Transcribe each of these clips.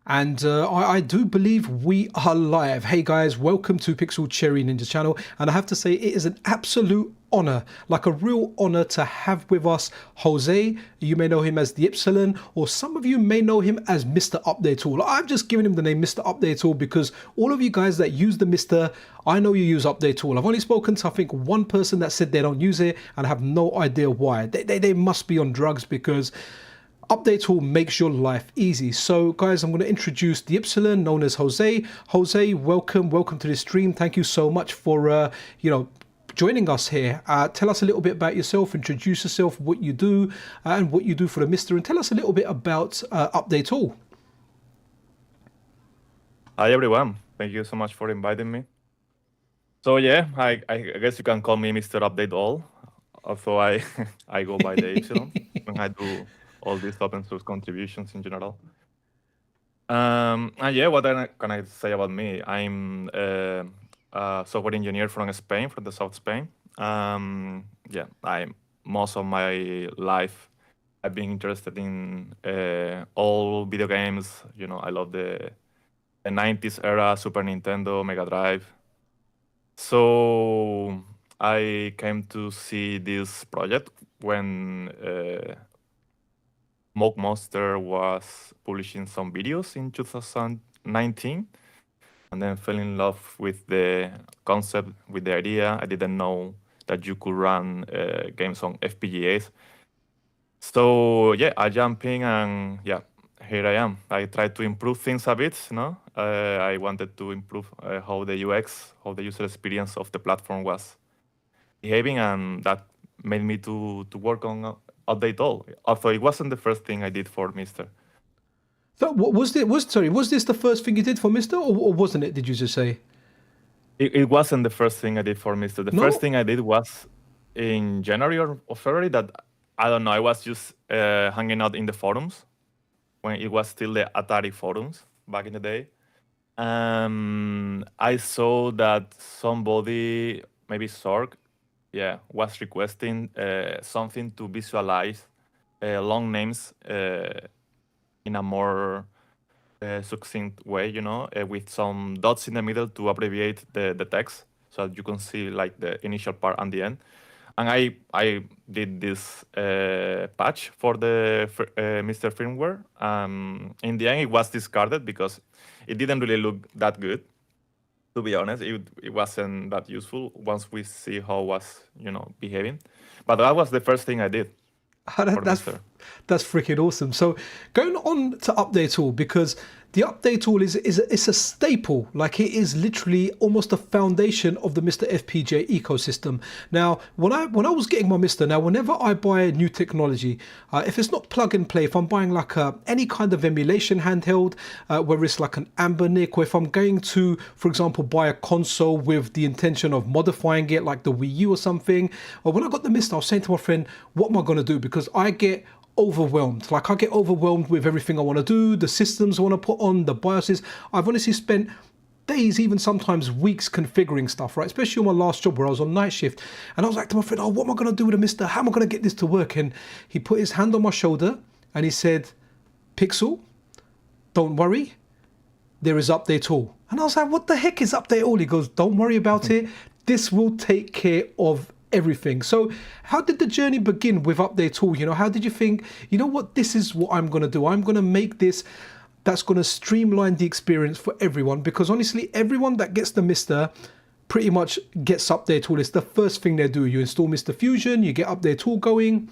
And I do believe we are live. Hey guys, welcome to Pixel Cherry Ninja channel. And I have to say, it is an absolute honor, like a real honor to have with us Jose. You may know him as theypsilon, or some of you may know him as Mr. Update Tool. I've just given him the name Mr. Update Tool because all of you guys that use the Mr., I know you use Update Tool. I've only spoken to, I think, one person that said they don't use it, and I have no idea why. They must be on drugs because Update Tool makes your life easy. So guys, I'm going to introduce theypsilon, known as Jose. Jose, welcome to the stream. Thank you so much for joining us here. Tell us a little bit about yourself, introduce yourself, what you do, and what you do for the MiSTer, and tell us a little bit about Update Tool. Hi everyone, thank you so much for inviting me. So yeah, I guess you can call me Mr. Update All. Also, I go by the theypsilon when I do all these open source contributions in general. And yeah, what can I say about me? I'm a software engineer from Spain, from the South Spain. Yeah, most of my life I've been interested in all video games. You know, I love the 90s era, Super Nintendo, Mega Drive. So I came to see this project when MiSTer was publishing some videos in 2019, and then fell in love with the concept, with the idea. I didn't know that you could run games on FPGAs. So yeah, I jumped in, and yeah, here I am. I tried to improve things a bit, I wanted to improve how the UX, how the user experience of the platform was behaving, and that made me to work on Update All. Although it wasn't the first thing I did for MiSTer. So was this the first thing you did for MiSTer, or wasn't it? Did you just say? It wasn't the first thing I did for MiSTer. The first thing I did was in January or February. That I don't know. I was just hanging out in the forums when it was still the Atari forums back in the day. I saw that somebody, maybe Sorg, was requesting something to visualize long names in a more succinct way, with some dots in the middle to abbreviate the text so that you can see like the initial part and the end. And I did this patch for the MiSTer firmware. In the end, it was discarded because it didn't really look that good. To be honest, it wasn't that useful once we see how it was, behaving. But that was the first thing I did. That's freaking awesome. So going on to Update Tool, because the Update Tool is a staple. Like, it is literally almost the foundation of the MiSTer FPGA ecosystem. Now, when I was getting my MiSTer, now whenever I buy a new technology, if it's not plug and play, if I'm buying like any kind of emulation handheld, whether it's like an Ambernic, or if I'm going to, for example, buy a console with the intention of modifying it, like the Wii U or something, or when I got the MiSTer, I was saying to my friend, what am I going to do? Because I get overwhelmed. Like, I get overwhelmed with everything I want to do, the systems I want to put on, the BIOSes. I've honestly spent days, even sometimes weeks, configuring stuff, right? Especially on my last job where I was on night shift. And I was like to my friend, oh, what am I going to do with a MiSTer? How am I going to get this to work? And he put his hand on my shoulder and he said, Pixel, don't worry, there is Update All. And I was like, what the heck is Update All? He goes, don't worry about it. This will take care of everything. So how did the journey begin with Update Tool? How did you think, you know what, this is what I'm going to do. I'm going to make this that's going to streamline the experience for everyone, because honestly, everyone that gets the MiSTer pretty much gets Update Tool. It's the first thing they do. You install MiSTer Fusion, you get Update Tool going,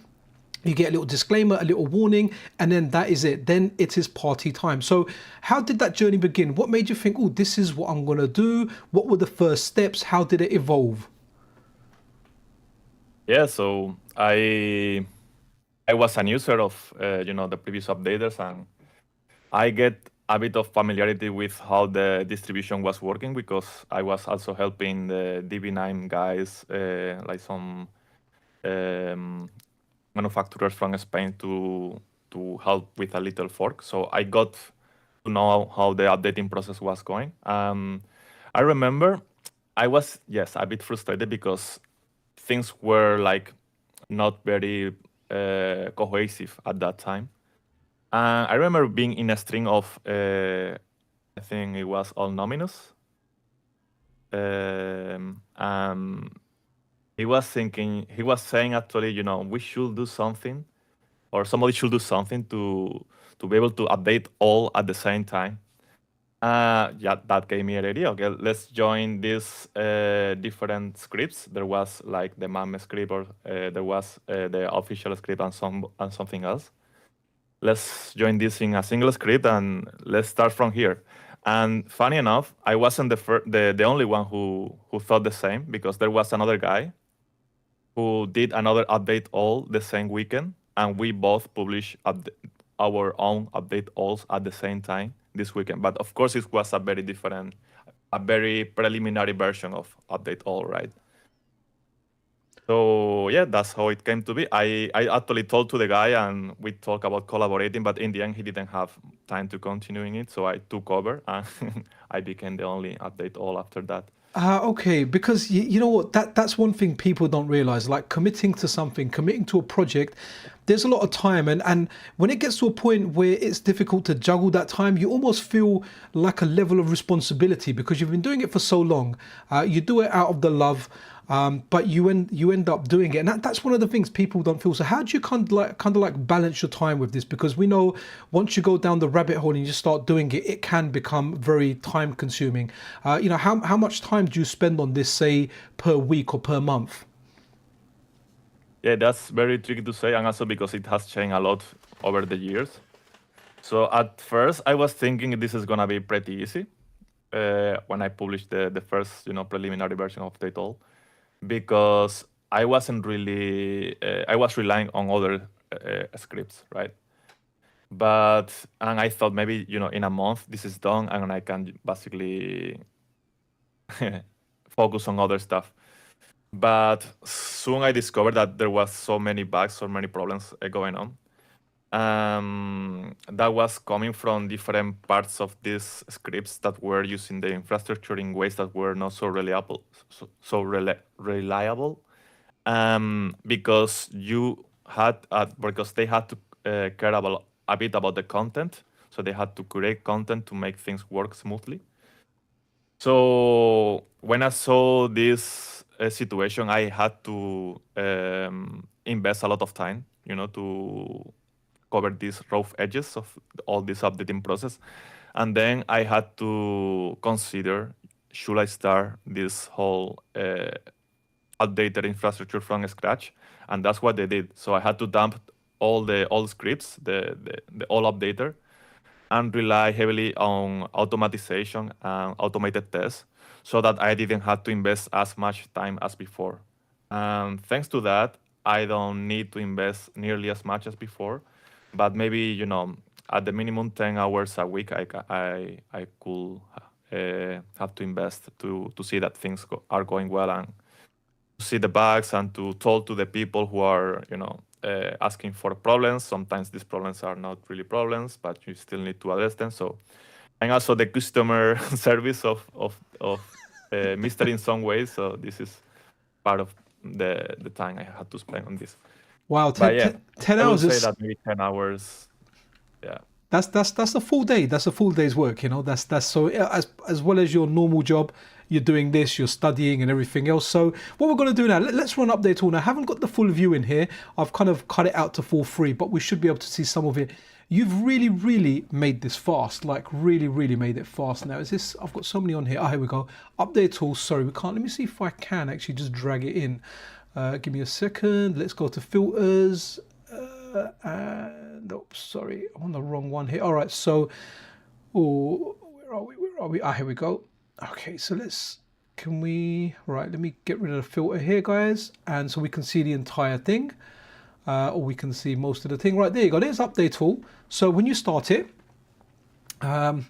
you get a little disclaimer, a little warning, and then that is it. Then it is party time. So how did that journey begin? What made you think, oh, this is what I'm going to do? What were the first steps? How did it evolve? Yeah, so I was a user of the previous updaters, and I get a bit of familiarity with how the distribution was working, because I was also helping the DB9 guys, like some manufacturers from Spain, to help with a little fork. So I got to know how the updating process was going. I remember I was, a bit frustrated because things were like not very cohesive at that time. I remember being in a string of, I think it was all nominous. He was saying actually, we should do something, or somebody should do something to be able to update all at the same time. Yeah, that gave me an idea. Okay, let's join these different scripts. There was like the MAME script, or there was the official script and something else. Let's join this in a single script and let's start from here. And funny enough, I wasn't the only one who thought the same, because there was another guy who did another update all the same weekend, and we both published our own update alls at the same time this weekend. But of course, it was a very preliminary version of update all, right? So yeah, that's how it came to be. I actually told to the guy, and we talked about collaborating, but in the end, he didn't have time to continuing it, so I took over, and I became the only update all after that. Okay, because you know what, that's one thing people don't realize, like committing to something, committing to a project, there's a lot of time, and when it gets to a point where it's difficult to juggle that time, you almost feel like a level of responsibility, because you've been doing it for so long. You do it out of the love, but you end up doing it, and that's one of the things people don't feel. So how do you kind of like balance your time with this? Because we know once you go down the rabbit hole and you just start doing it, it can become very time consuming. How much time do you spend on this, say, per week or per month? Yeah, that's very tricky to say, and also because it has changed a lot over the years. So at first, I was thinking this is gonna be pretty easy when I published the first, preliminary version of the tool, because I wasn't really I was relying on other scripts, right? And I thought maybe in a month this is done, and I can basically focus on other stuff. But soon I discovered that there was so many bugs, so many problems going on. That was coming from different parts of these scripts that were using the infrastructure in ways that were not so reliable, because because they had to care a bit about the content, so they had to create content to make things work smoothly. So when I saw this situation, I had to invest a lot of time, to cover these rough edges of all this updating process. And then I had to consider, should I start this whole updated infrastructure from scratch? And that's what they did. So I had to dump all the old scripts, the old updater, and rely heavily on automatization and automated tests, so that I didn't have to invest as much time as before. And thanks to that, I don't need to invest nearly as much as before, but maybe at the minimum 10 hours a week, I could have to invest to see that things are going well, and to see the bugs, and to talk to the people who are asking for problems. Sometimes these problems are not really problems, but you still need to address them. So, and also the customer service of MiSTer in some ways. So this is part of the time I had to spend on this. Wow, 10 I hours would is say that maybe 10 hours. Yeah. That's a full day. That's a full day's work. That's so, as well as your normal job, you're doing this, you're studying and everything else. So what we're going to do now, let's run update all. Now, I haven't got the full view in here. I've kind of cut it out to 4:3, but we should be able to see some of it. You've really, really made this fast, like really, really made it fast. Now, is this, I've got so many on here. Oh, here we go. Update tools. Sorry, we can't. Let me see if I can actually just drag it in. Give me a second. Let's go to filters. And oops, sorry, I'm on the wrong one here. All right, so where are we? Here we go. Okay, so let me get rid of the filter here, guys, and so we can see the entire thing, or we can see most of the thing. Right, there you go. There's update tool. So when you start it, yeah,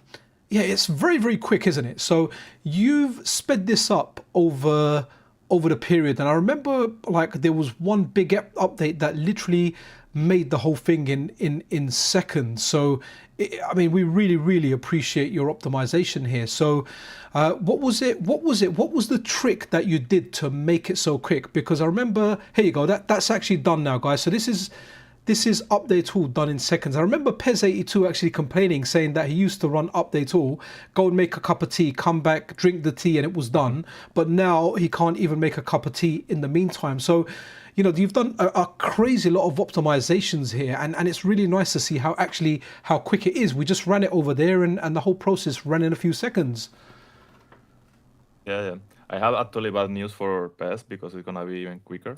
it's very, very quick, isn't it? So you've sped this up over the period, and I remember like there was one big update that literally made the whole thing in seconds. So I mean, we really, really appreciate your optimization here. So what was the trick that you did to make it so quick? Because I remember, here you go, that's actually done now, guys. So this is this is update all done in seconds. I remember Pez82 actually complaining, saying that he used to run update all, go and make a cup of tea, come back, drink the tea, and it was done. But now he can't even make a cup of tea in the meantime. So, you know, you've done a crazy lot of optimizations here, and it's really nice to see how quick it is. We just ran it over there, and the whole process ran in a few seconds. Yeah. I have actually bad news for PES because it's gonna be even quicker.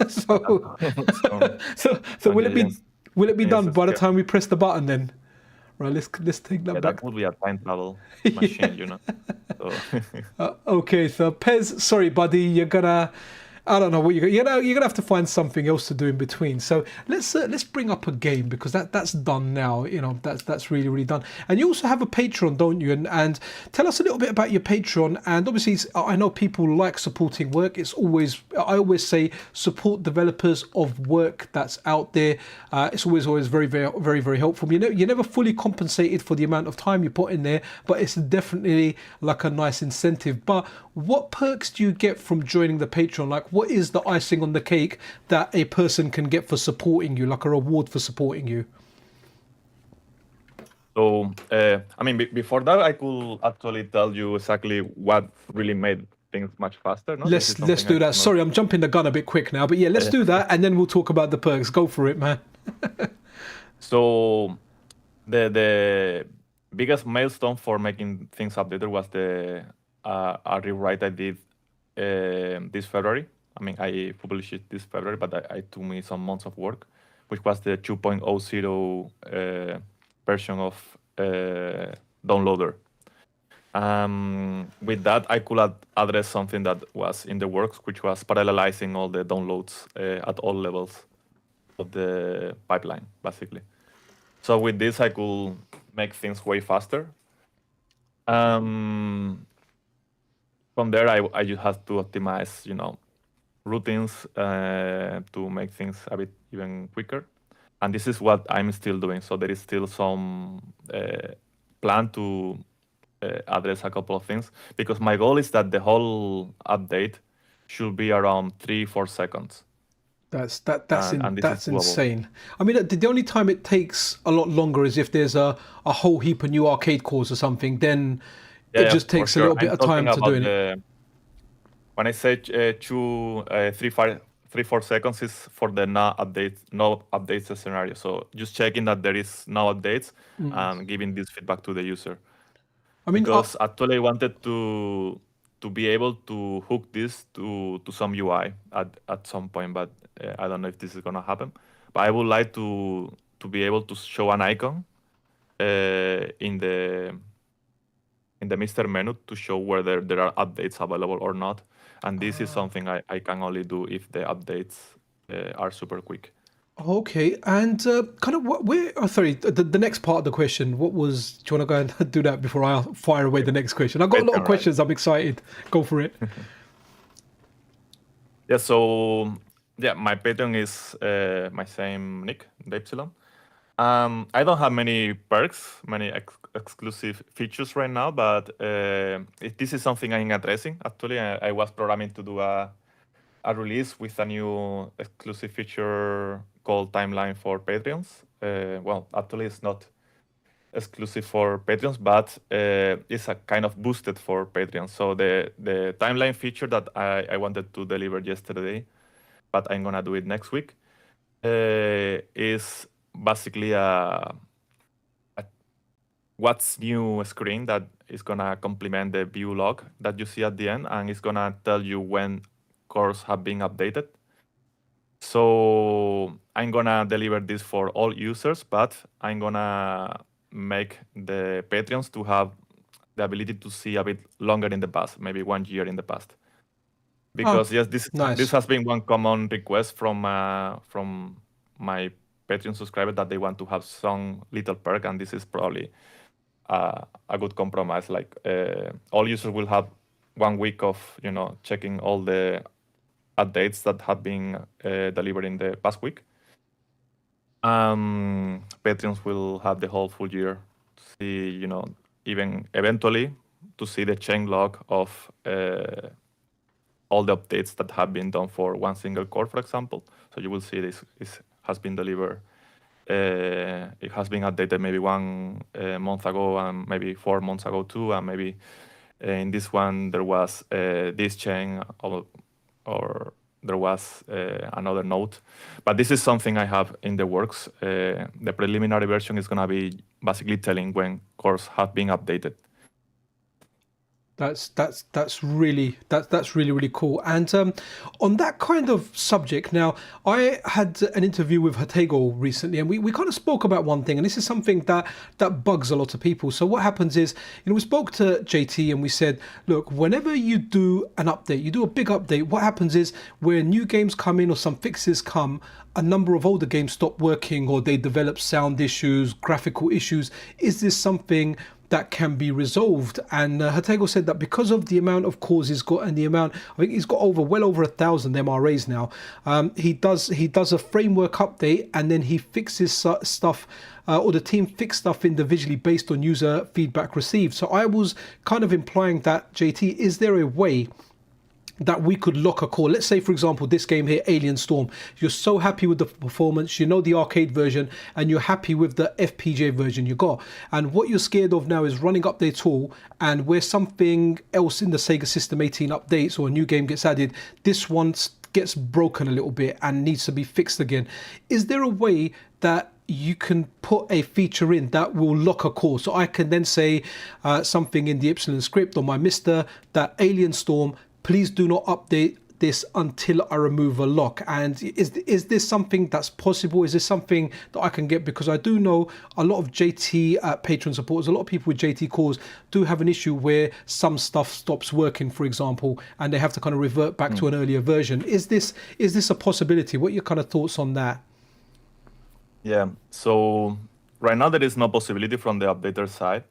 So will it be done by the time we press the button then? Right, let's take that back. That would be a time travel machine, you know. So. Okay, so Pez, sorry, buddy, you're gonna. I don't know what you're gonna have to find something else to do in between. So let's bring up a game, because that's done now. You know, that's really done. And you also have a Patreon, don't you? And tell us a little bit about your Patreon. And obviously, I know people like supporting work. I always say support developers of work that's out there. It's always very helpful. You're never fully compensated for the amount of time you put in there, but it's definitely like a nice incentive. But what perks do you get from joining the Patreon? Like, what is the icing on the cake that a person can get for supporting you, like a reward for supporting you? So, I mean, before that, I could actually tell you exactly what really made things much faster. No? Let's do that. Sorry, I'm jumping the gun a bit quick now, but yeah, let's do that, and then we'll talk about the perks. Go for it, man. So, the biggest milestone for making things updated was the a rewrite I did this February. I mean, I published it this February, but it took me some months of work, which was the 2.0 version of downloader. With that, I could address something that was in the works, which was parallelizing all the downloads at all levels of the pipeline, basically. So with this, I could make things way faster. From there, I just have to optimize, routines to make things a bit even quicker. And this is what I'm still doing. So there is still some plan to address a couple of things, because my goal is that the whole update should be around 3-4 seconds. That's insane. I mean, the only time it takes a lot longer is if there's a whole heap of new arcade cores or something. Then it just takes a little bit of time to do it. When I say 3-4 seconds is for the no updates scenario. So just checking that there is no updates and giving this feedback to the user. I mean, because actually I wanted to be able to hook this to some UI at some point, but I don't know if this is gonna happen. But I would like to be able to show an icon in the MiSTer menu to show whether there are updates available or not. And this is something I can only do if the updates are super quick. Okay, and kind of the next part of the question, what was, do you want to go and do that before I fire away the next question? I've got a lot of questions, I'm excited. Go for it. Yeah, so, my Patreon is my same nick, theypsilon. I don't have many perks, many exclusive features right now, but this is something I'm addressing. Actually, I was programming to do a release with a new exclusive feature called Timeline for Patreons. Well, actually, it's not exclusive for Patreons, but it's a kind of boosted for Patreons. So the Timeline feature that I wanted to deliver yesterday, but I'm gonna do it next week, is basically a what's new screen that is gonna complement the view log that you see at the end, and it's gonna tell you when cores have been updated. So I'm gonna deliver this for all users, but I'm gonna make the Patreons to have the ability to see a bit longer in the past, maybe 1 year in the past. Because this has been one common request from my Patreon subscriber, that they want to have some little perk, and this is probably a good compromise. Like all users will have 1 week of checking all the updates that have been delivered in the past week. Patreons will have the whole full year to see, even eventually to see the chain log of all the updates that have been done for one single core, for example. So you will see this has been delivered. It has been updated maybe 1 month ago and maybe 4 months ago too, and maybe in this one there was this chain or there was another node. But this is something I have in the works. The preliminary version is gonna be basically telling when cores have been updated. That's really really cool. And on that kind of subject, now I had an interview with Hatego recently, and we kind of spoke about one thing, and this is something that bugs a lot of people. So what happens is, we spoke to JT and we said, look, whenever you do an update, you do a big update, what happens is where new games come in or some fixes come, a number of older games stop working or they develop sound issues, graphical issues. Is this something that can be resolved? And Hatego said that because of the amount of cores he's got and the amount, I think he's got well over 1,000 MRAs now. He does a framework update and then he fixes stuff, or the team fix stuff individually based on user feedback received. So I was kind of implying that, JT, is there a way that we could lock a core? Let's say, for example, this game here, Alien Storm, you're so happy with the performance, the arcade version, and you're happy with the FPGA version you got. And what you're scared of now is running update tool, and where something else in the Sega System 18 updates or a new game gets added, this one gets broken a little bit and needs to be fixed again. Is there a way that you can put a feature in that will lock a core? So I can then say something in the Epsilon script or my MiSTer that Alien Storm, please do not update this until I remove a lock. And is this something that's possible? Is this something that I can get? Because I do know a lot of JT patron supporters, a lot of people with JT cores do have an issue where some stuff stops working, for example, and they have to kind of revert back to an earlier version. Is this a possibility? What are your kind of thoughts on that? Yeah, so right now there is no possibility from the updater side.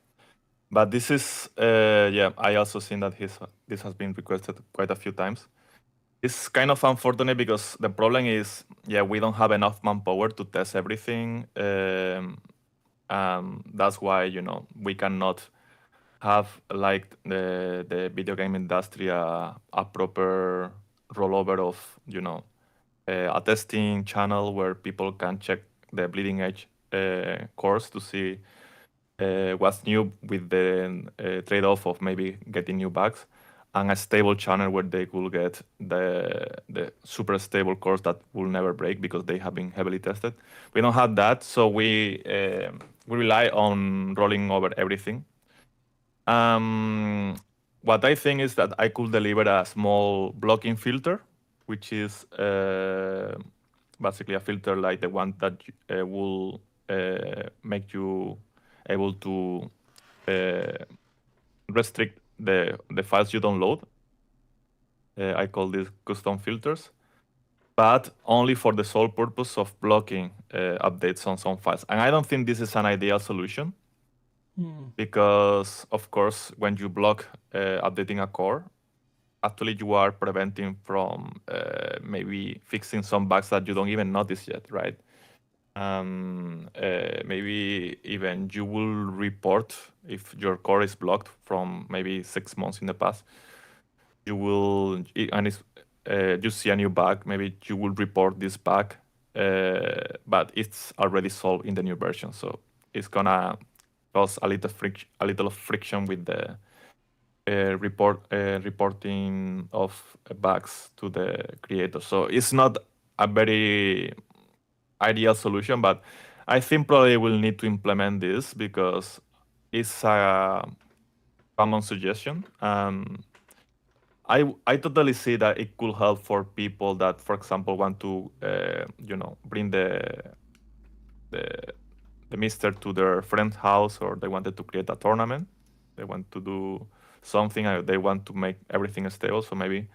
But this is, I also seen that this has been requested quite a few times. It's kind of unfortunate because the problem is, we don't have enough manpower to test everything. That's why, we cannot have like the video game industry a proper rollover of, a testing channel where people can check the bleeding edge cores to see what's new with the trade-off of maybe getting new bugs, and a stable channel where they could get the super stable cores that will never break because they have been heavily tested. We don't have that, so we rely on rolling over everything. What I think is that I could deliver a small blocking filter, which is basically a filter like the one that will make you able to restrict the files you download. I call these custom filters, but only for the sole purpose of blocking updates on some files. And I don't think this is an ideal solution because, of course, when you block updating a core, actually you are preventing from maybe fixing some bugs that you don't even notice yet, right? Maybe even you will report if your core is blocked from maybe 6 months in the past. You will, and you see a new bug, maybe you will report this bug, but it's already solved in the new version. So it's gonna cause a little friction with the reporting of bugs to the creator. So it's not a very ideal solution, but I think probably we'll need to implement this because it's a common suggestion. I totally see that it could help for people that, for example, want to bring the MiSTer to their friend's house, or they wanted to create a tournament. They want to do something, they want to make everything stable. So maybe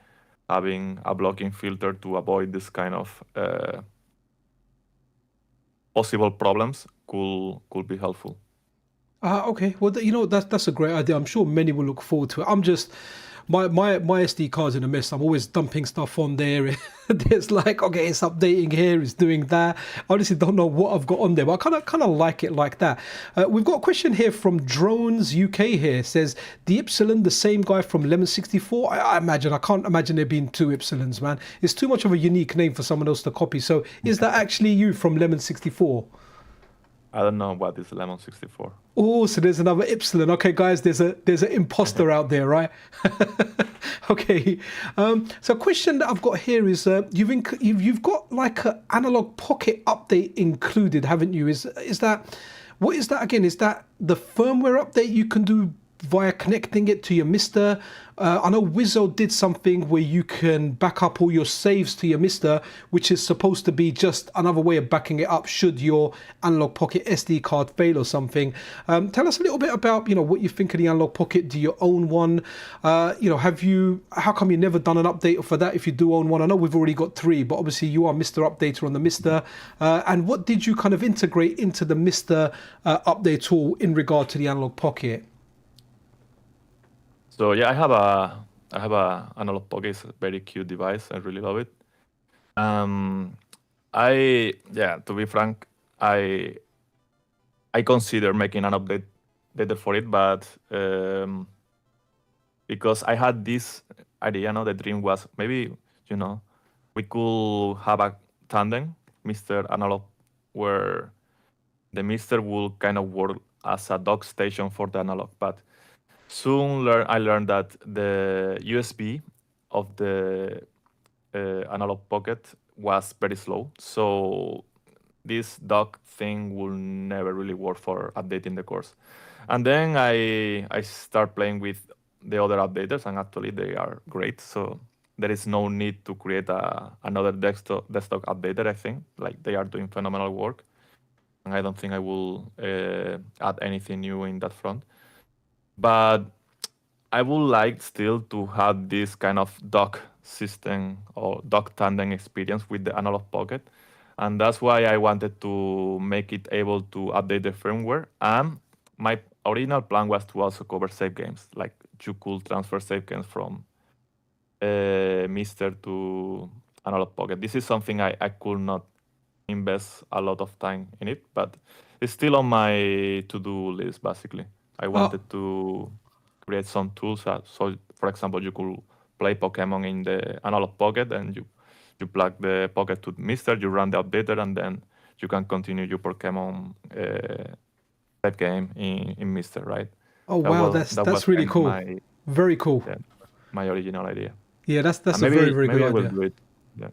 having a blocking filter to avoid this kind of possible problems could be helpful. Okay, well, that's a great idea. I'm sure many will look forward to it. my SD card's in a mess. I'm always dumping stuff on there. There's like, okay, it's updating here, it's doing that. I honestly don't know what I've got on there, but I kind of like it like that. We've got a question here from Drones UK here. It says, the Epsilon, the same guy from Lemon 64? I imagine, I can't imagine there being two Epsilons, man. It's too much of a unique name for someone else to copy. So is that actually you from Lemon 64? I don't know what is Lemon 64. Oh, so there's another Epsilon. Okay, guys, there's an imposter out there, right? Okay. So a question that I've got here is you've got like an analog pocket update included, haven't you? Is that, what is that again? Is that the firmware update you can do via connecting it to your MiSTer? I know Wizzo did something where you can back up all your saves to your MiSTer, which is supposed to be just another way of backing it up should your analog pocket SD card fail or something. Tell us a little bit about, what you think of the analog pocket. Do you own one? How come you've never done an update for that if you do own one? I know we've already got 3, but obviously you are MiSTer Updater on the MiSTer. And what did you kind of integrate into the MiSTer update tool in regard to the analog pocket? So yeah, I have a analog pocket. It's a very cute device. I really love it. To be frank, I consider making an update for it, but because I had this idea, the dream was maybe we could have a tandem MiSTer analog where the MiSTer will kind of work as a dock station for the analog, but soon I learned that the USB of the analog pocket was very slow, so this dock thing will never really work for updating the cores. And then I start playing with the other updaters, and actually they are great. So there is no need to create another desktop updater. I think like they are doing phenomenal work, and I don't think I will add anything new in that front. But I would like still to have this kind of dock system or dock tandem experience with the analog pocket. And that's why I wanted to make it able to update the firmware. And my original plan was to also cover save games. Like you could transfer save games from MiSTer to analog pocket. This is something I could not invest a lot of time in it, but it's still on my to-do list, basically. I wanted to create some tools. So, for example, you could play Pokemon in the analog pocket, and you plug the pocket to MiSTer, you run the updater, and then you can continue your Pokemon that game in MiSTer, right? Oh, wow, that's really cool. Very cool. Yeah, my original idea. Yeah, that's a very, very good idea. Will do it. Yeah.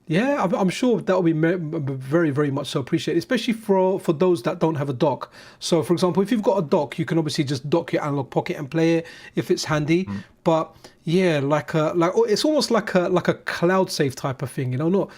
Yeah, I'm sure that will be very, very much so appreciated, especially for those that don't have a dock. So, for example, if you've got a dock, you can obviously just dock your analog pocket and play it if it's handy. But yeah, like it's almost like a cloud save type of thing, Not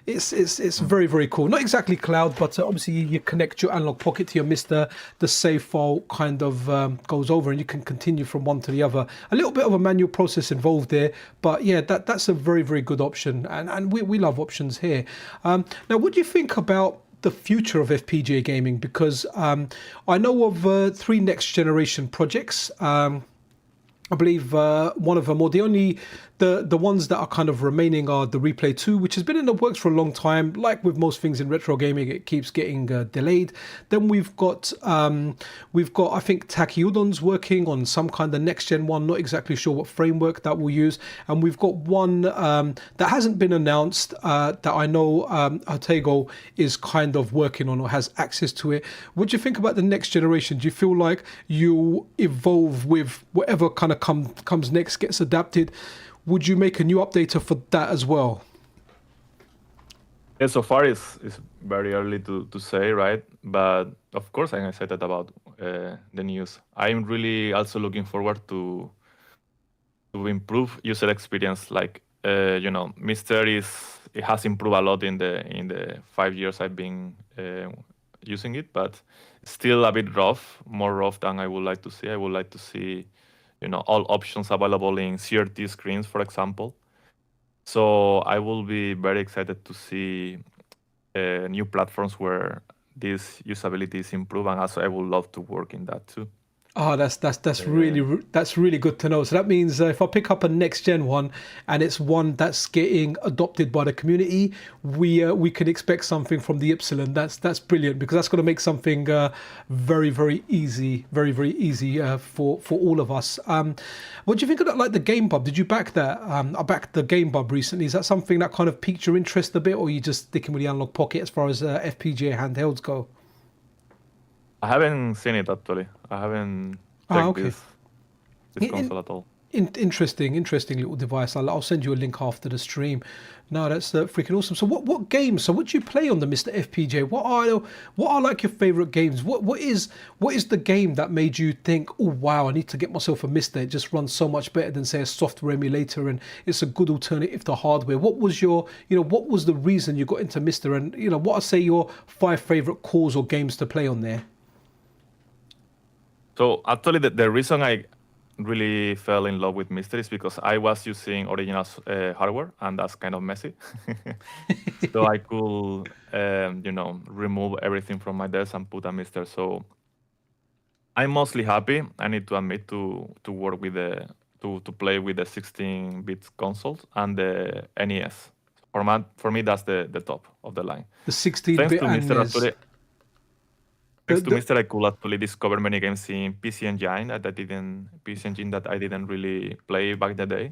it's very, very cool. Not exactly cloud, but obviously you connect your analog pocket to your MiSTer. The save file kind of goes over, and you can continue from one to the other. A little bit of a manual process involved there, but yeah, that's a very, very good option, and we love options here. Now, what do you think about the future of FPGA gaming? Because I know of 3 next generation projects. I believe one of them, or the ones that are kind of remaining, are the Replay 2, which has been in the works for a long time. Like with most things in retro gaming, it keeps getting delayed. Then we've got I think Takiudon's working on some kind of next gen one. Not exactly sure what framework that we'll use. And we've got one that hasn't been announced that I know Ortego is kind of working on or has access to it. What do you think about the next generation? Do you feel like you evolve with whatever kind of comes next, gets adapted? Would you make a new updater for that as well? Yeah, so far it's very early to say, right? But of course I'm excited about the news. I'm really also looking forward to improve user experience. Like MiSTer it has improved a lot in the 5 years I've been using it, but still a bit rough, more rough than I would like to see. I would like to see all options available in CRT screens, for example. So I will be very excited to see new platforms where this usability is improved, and also I would love to work in that too. Oh, that's really good to know. So that means if I pick up a next gen one and it's one that's getting adopted by the community, we can expect something from the Epsilon. That's brilliant because that's going to make something very easy, very easy for all of us. What do you think of that? Like the Game Bub? Did you back that? I backed the Game Bub recently. Is that something that kind of piqued your interest a bit, or are you just sticking with the analog pocket as far as FPGA handhelds go? I haven't seen it actually. I haven't Ah, checked okay. this In, console at all. interesting little device. I'll send you a link after the stream. No, that's freaking awesome. So what games? So what do you play on the Mr. FPGA? What are like your favorite games? What is the game that made you think, oh wow, I need to get myself a Mr. It just runs so much better than say a software emulator, and it's a good alternative to hardware. What was what was the reason you got into Mr. And what I say your 5 favorite cores or games to play on there? So actually, the reason I really fell in love with MiSTer is because I was using original hardware, and that's kind of messy. So I could, remove everything from my desk and put a MiSTer. So I'm mostly happy. I need to admit to work with to play with the 16-bit consoles and the NES. For me, that's the top of the line. The Thanks 16-bit to and MiSTer, NES. actually, thanks to MiSTer, I could actually discover many games in PC Engine that I didn't really play back in the day.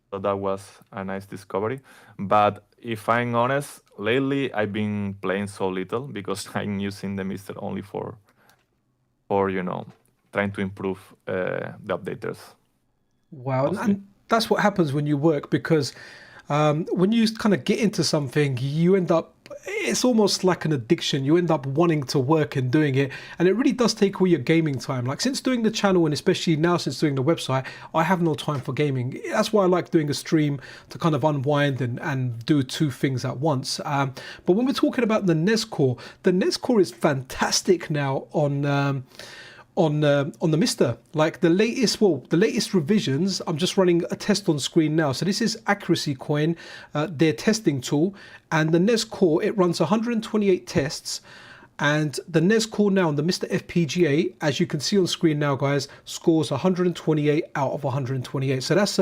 So that was a nice discovery. But if I'm honest, lately I've been playing so little because I'm using the MiSTer only for trying to improve the updaters Wow, mostly. and that's what happens when you work because when you kind of get into something, you end up, it's almost like an addiction. You end up wanting to work and doing it, and it really does take away your gaming time. Like since doing the channel, and especially now since doing the website, I have no time for gaming. That's why I like doing a stream to kind of unwind and do 2 things at once. But when we're talking about the NES core is fantastic now on the MiSTer. Like the latest revisions. I'm just running a test on screen now. So this is Accuracy Coin, their testing tool, and the NES core. It runs 128 tests, and the NES core now on the MiSTer FPGA, as you can see on screen now, guys, scores 128 out of 128. So that's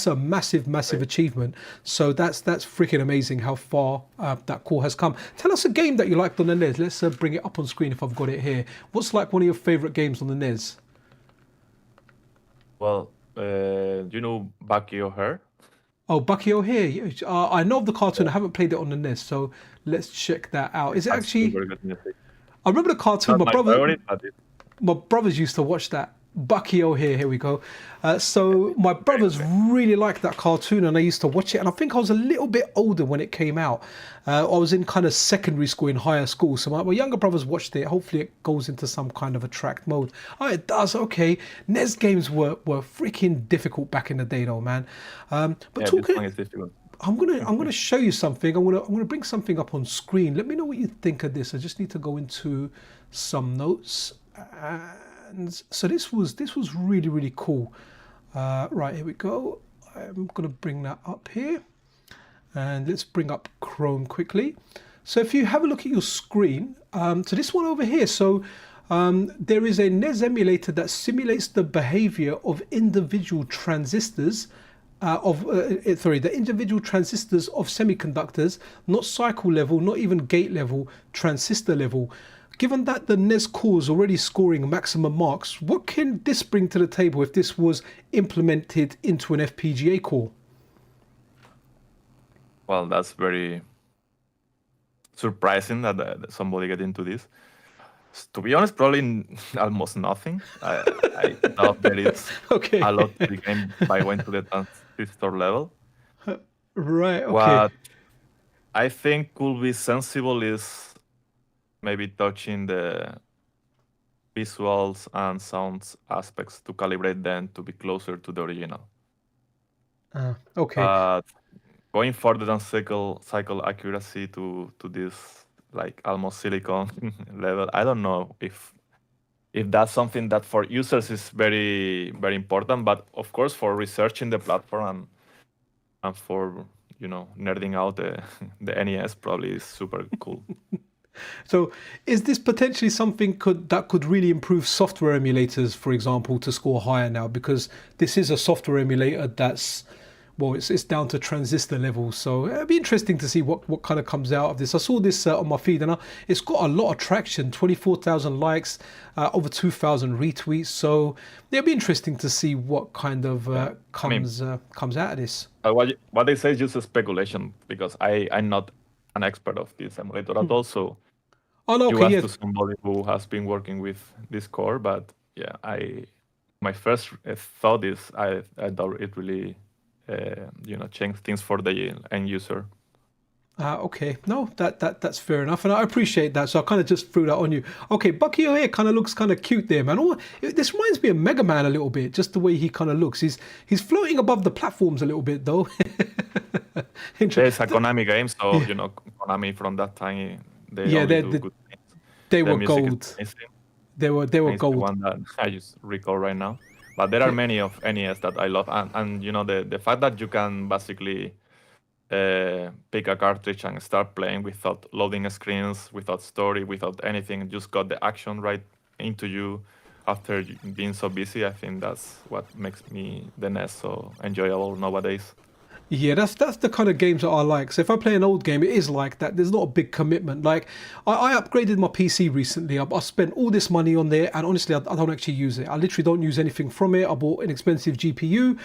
a massive achievement. So that's freaking amazing how far that core has come. Tell us a game that you liked on the NES. Let's bring it up on screen if I've got it here. What's like one of your favorite games on the NES? Well, Bucky O'Hare? Oh, Bucky O'Hare. I know of the cartoon. I haven't played it on the NES, so let's check that out. Is it That's still actually? very good music. I remember the cartoon. Not my favorite, but it's My brothers used to watch that. Bucky O'Hare, here we go. So my brothers really liked that cartoon, and I used to watch it. And I think I was a little bit older when it came out. I was in kind of secondary school, in higher school. So my younger brothers watched it. Hopefully, it goes into some kind of attract mode. Oh, it does. Okay. NES games were freaking difficult back in the day, though, man. But this talking, one is difficult. I'm gonna show you something. I'm gonna bring something up on screen. Let me know what you think of this. I just need to go into some notes. And so this was really cool. Right, here we go. I'm gonna bring that up here, and let's bring up Chrome quickly. So if you have a look at your screen, so this one over here. So there is a NES emulator that simulates the behavior of individual transistors the individual transistors of semiconductors, not cycle level, not even gate level, transistor level. Given that the NES core is already scoring maximum marks, what can this bring to the table if this was implemented into an FPGA core? Well, that's very surprising that somebody get into this. To be honest, probably almost nothing. I doubt there is Okay. a lot to the game by going to the transistor level. Right, okay. What I think could be sensible is maybe touching the visuals and sounds aspects to calibrate them to be closer to the original. Okay. But going further than cycle accuracy to this like almost silicon level, I don't know if that's something that for users is very important, but of course for researching the platform and for nerding out the NES probably is super cool. So is this potentially something that could really improve software emulators, for example, to score higher now? Because this is a software emulator that's, well, it's down to transistor levels. So it'd be interesting to see what kind of comes out of this. I saw this on my feed, and it's got a lot of traction, 24,000 likes, over 2,000 retweets. So it'd be interesting to see what kind of comes out of this. What they say is just a speculation, because I'm not an expert of this emulator at all. So you asked to somebody who has been working with this core, but yeah, my first thought is I thought it really change things for the end user. Okay, no, that's fair enough, and I appreciate that. So I kind of just threw that on you. Okay, Bucky O'Hare kind of looks kind of cute there, man. This reminds me of Mega Man a little bit, just the way he kind of looks. He's floating above the platforms a little bit, though. It's a Konami game, so Konami from that time they do good things. They were gold. They were gold. The one that I just recall right now. But there are many of NES that I love, and the fact that you can basically pick a cartridge and start playing without loading screens, without story, without anything, just got the action right into you after being so busy. I think that's what makes the NES so enjoyable nowadays. Yeah, that's the kind of games that I like. So if I play an old game, it is like that. There's not a big commitment. Like I upgraded my PC recently. I spent all this money on there, and honestly, I don't actually use it. I literally don't use anything from it. I bought an expensive GPU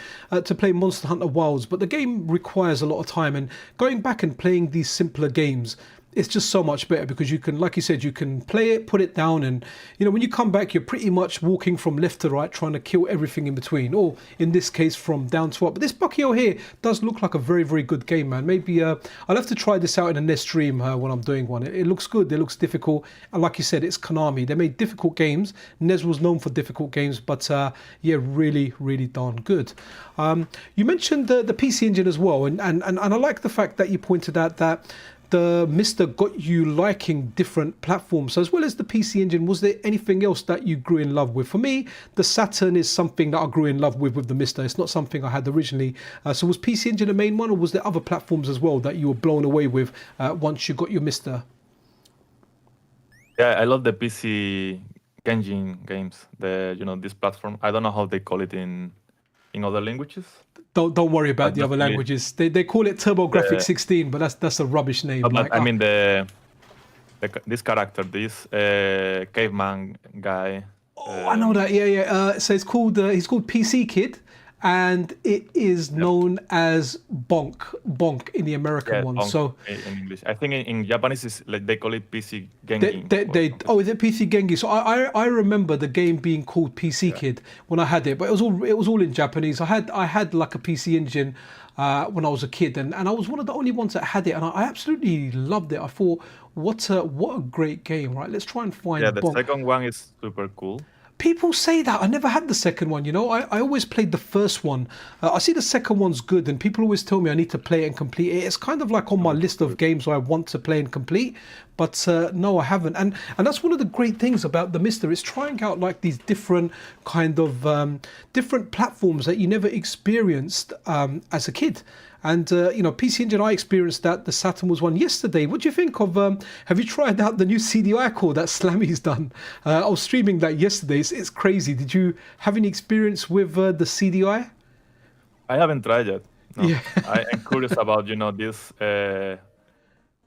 to play Monster Hunter Wilds, but the game requires a lot of time. And going back and playing these simpler games, it's just so much better, because you can, like you said, you can play it, put it down, and when you come back, you're pretty much walking from left to right, trying to kill everything in between, or in this case, from down to up. But this Bucky O'Hare does look like a very, very good game, man. Maybe I'll have to try this out in a NES stream when I'm doing one. It looks good. It looks difficult, and like you said, it's Konami. They made difficult games. NES was known for difficult games, but yeah, really, really darn good. You mentioned the PC Engine as well, and I like the fact that you pointed out that the MiSTer got you liking different platforms. So as well as the PC Engine, was there anything else that you grew in love with? For me, the Saturn is something that I grew in love with the MiSTer. It's not something I had originally. So was PC Engine the main one, or was there other platforms as well that you were blown away with once you got your MiSTer? Yeah, I love the PC Engine games. This platform. I don't know how they call it in other languages. Don't worry about the other languages. They call it TurboGrafx 16, but that's a rubbish name. I mean this character, this caveman guy. Oh, I know that. Yeah. So it's called he's called PC Kid, and it is known as Bonk in the American one. Bonk so in English, I think in Japanese is like they call it PC Gengi. Is it PC Gengi? So I remember the game being called PC Kid when I had it, but it was all in Japanese. I had like a PC Engine when I was a kid, and I was one of the only ones that had it, and I absolutely loved it. I thought, what a great game, right? Let's try and find. Yeah, the second one is super cool. People say that. I never had the second one, I always played the first one. I see the second one's good, and people always tell me I need to play it and complete it. It's kind of like on my list of games I want to play and complete, but no, I haven't. And that's one of the great things about the MiSTer. It's trying out like these different kind of different platforms that you never experienced as a kid. And, PC Engine, I experienced that. The Saturn was one yesterday. What do you think of, have you tried out the new CDI core that Slammy's done? I was streaming that yesterday. It's crazy. Did you have any experience with the CDI? I haven't tried yet. No. Yeah. I am curious about, these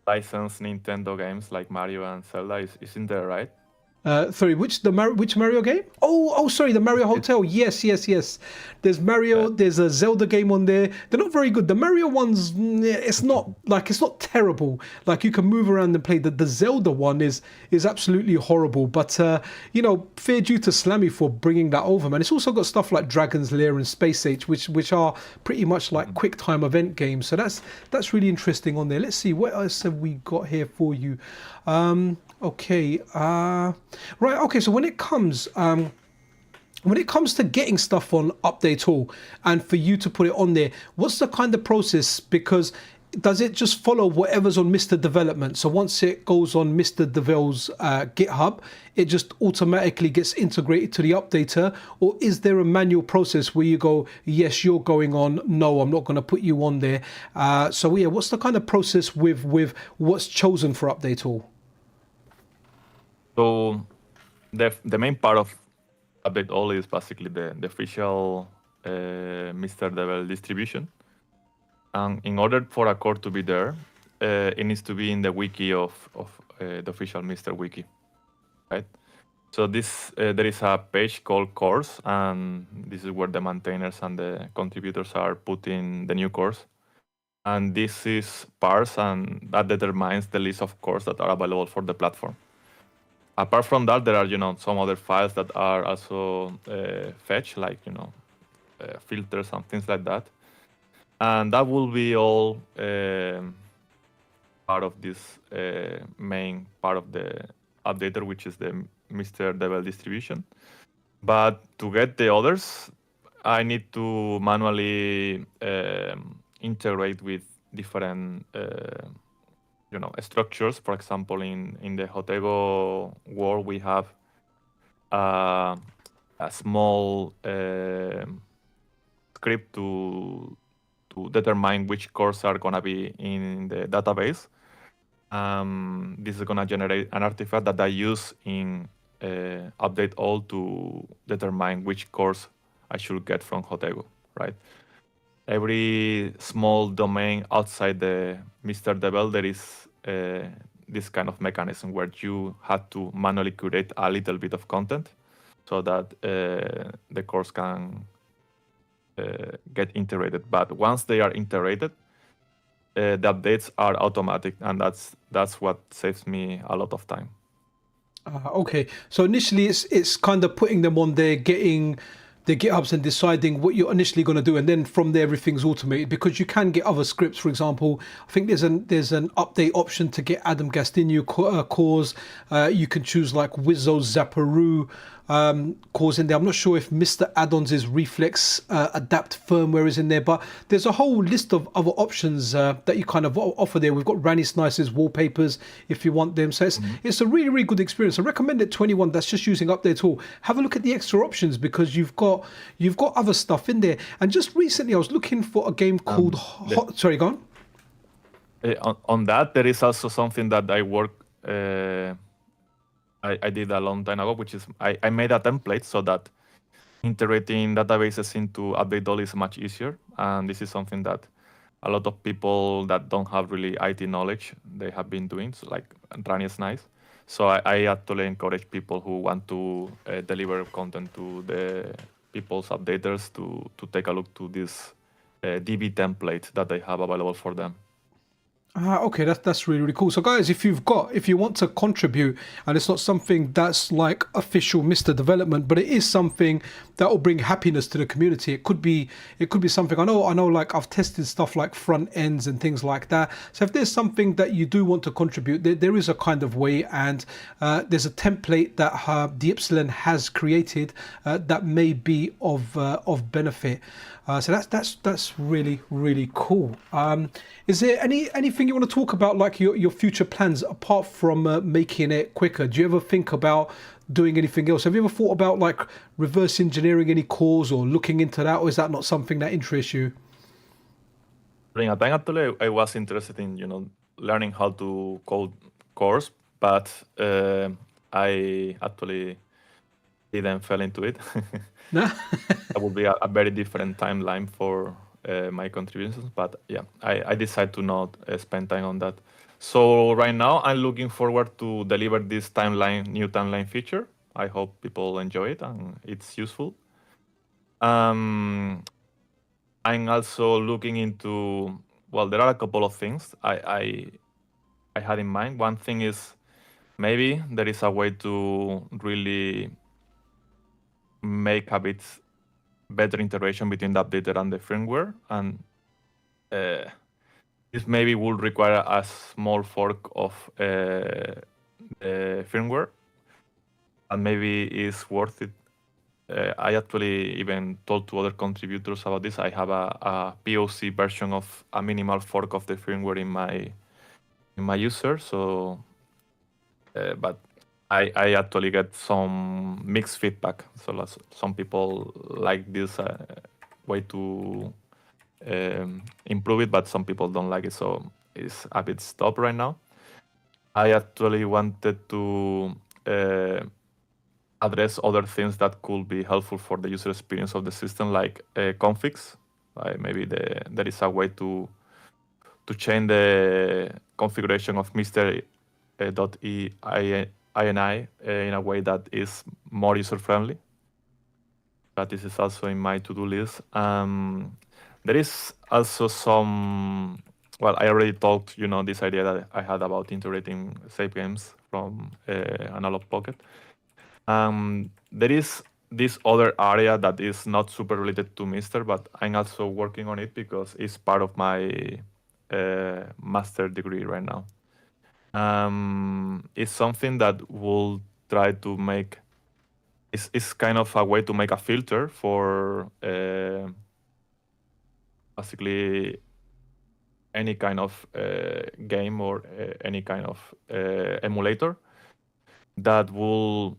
licensed Nintendo games like Mario and Zelda. Isn't there, right? Sorry, which Mario game? Oh, sorry, the Mario Hotel. Yes. There's Mario. There's a Zelda game on there. They're not very good. The Mario ones, it's not terrible. Like you can move around and play. The Zelda one is absolutely horrible. But fair due to Slammy for bringing that over, man. It's also got stuff like Dragon's Lair and Space Age, which are pretty much like quick time event games. So that's really interesting on there. Let's see what else have we got here for you. Okay. Right. Okay. So when it comes to getting stuff on Update All and for you to put it on there, what's the kind of process? Because does it just follow whatever's on MiSTer Development? So once it goes on MiSTer Devel's GitHub, it just automatically gets integrated to the updater, or is there a manual process where you go, yes, you're going on, no, I'm not going to put you on there? So yeah, what's the kind of process with what's chosen for Update All? So the main part of update all is basically the official MiSTer Devel distribution. And in order for a core to be there, it needs to be in the wiki of the official MiSTer wiki, right? So this there is a page called cores, and this is where the maintainers and the contributors are putting the new cores. And this is parsed, and that determines the list of cores that are available for the platform. Apart from that, there are some other files that are also fetched, like filters and things like that. And that will be all part of this main part of the updater, which is the MiSTer Devel distribution. But to get the others, I need to manually integrate with different structures. For example, in the Hotego world, we have a small script to determine which cores are going to be in the database. This is going to generate an artifact that I use in update all to determine which cores I should get from Hotego, right? Every small domain outside the MiSTer Devel, there is this kind of mechanism where you have to manually curate a little bit of content so that the cores can get integrated. But once they are integrated, the updates are automatic, and that's what saves me a lot of time. Okay, so initially it's kind of putting them on there, getting the GitHubs and deciding what you're initially going to do, and then from there everything's automated, because you can get other scripts. For example, I think there's an update option to get Adam Gastinho cores. You can choose like Wizzo Zaparu cores in there. I'm not sure if Mr. Addons' Reflex Adapt firmware is in there, but there's a whole list of other options that you kind of offer there. We've got Ranny Snice's wallpapers if you want them. So it's a really, really good experience. I recommend it to anyone that's just using Update Tool. Have a look at the extra options, because you've got other stuff in there. And just recently I was looking for a game called sorry, go on. On that, there is also something that I work I did a long time ago, which is I made a template so that integrating databases into update is much easier. And this is something that a lot of people that don't have really IT knowledge, they have been doing, so like Rani is nice. So I actually encourage people who want to deliver content to the people's updaters to take a look to this DB template that they have available for them. Okay, that's really, really cool. So guys, if you want to contribute, and it's not something that's like official MiSTer development, but it is something that will bring happiness to the community. It could be something, I know like I've tested stuff like front ends and things like that. So if there's something that you do want to contribute, there is a kind of way, and there's a template that theypsilon has created that may be of benefit. So that's really, really cool. Is there anything you want to talk about, like your future plans apart from making it quicker? Do you ever think about doing anything else? Have you ever thought about like reverse engineering any cores or looking into that, or is that not something that interests you? During a time, actually, I was interested in learning how to code cores, but I actually didn't fall into it. That would be a very different timeline for my contributions, but yeah, I decided to not spend time on that. So right now I'm looking forward to deliver this new timeline feature. I hope people enjoy it and it's useful. I'm also looking into, well, there are a couple of things I had in mind. One thing is maybe there is a way to really make a bit better integration between the updater and the firmware, and this maybe will require a small fork of the firmware, and maybe it's worth it. I actually even told to other contributors about this. I have a POC version of a minimal fork of the firmware in my user. So, but I actually get some mixed feedback. So some people like this way to improve it, but some people don't like it. So it's a bit stopped right now. I actually wanted to address other things that could be helpful for the user experience of the system, like configs. Maybe there is a way to change the configuration of MiSTer .ini in a way that is more user friendly. But this is also in my to-do list. There is also some. Well, I already talked, this idea that I had about integrating save games from Analog Pocket. There is this other area that is not super related to MiSTer, but I'm also working on it because it's part of my master degree right now. It's something that will try to make. It's kind of a way to make a filter for basically any kind of game or any kind of emulator that will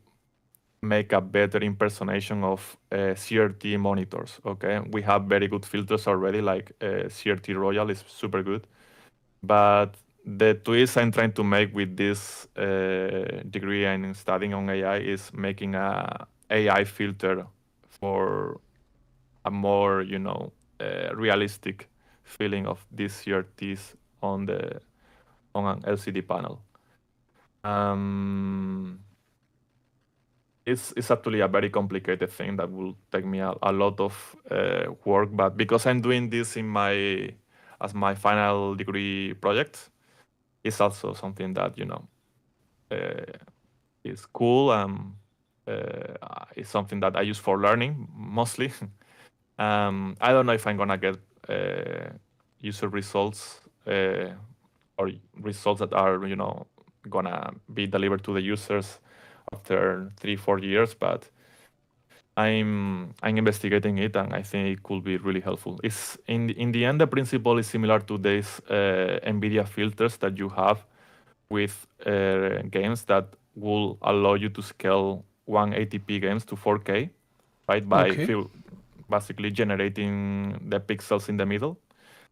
make a better impersonation of CRT monitors. Okay, we have very good filters already, like CRT Royal is super good, but the twist I'm trying to make with this degree and studying on AI is making a AI filter for a more, realistic feeling of these CRTs on an LCD panel. It's actually a very complicated thing that will take me a lot of work, but because I'm doing this as my final degree project, it's also something that is cool and it's something that I use for learning mostly. I don't know if I'm gonna get user results or results that are gonna be delivered to the users after 3-4 years, but I'm investigating it, and I think it could be really helpful. It's in the end, the principle is similar to these NVIDIA filters that you have with games that will allow you to scale 180p games to 4K, right? By basically generating the pixels in the middle.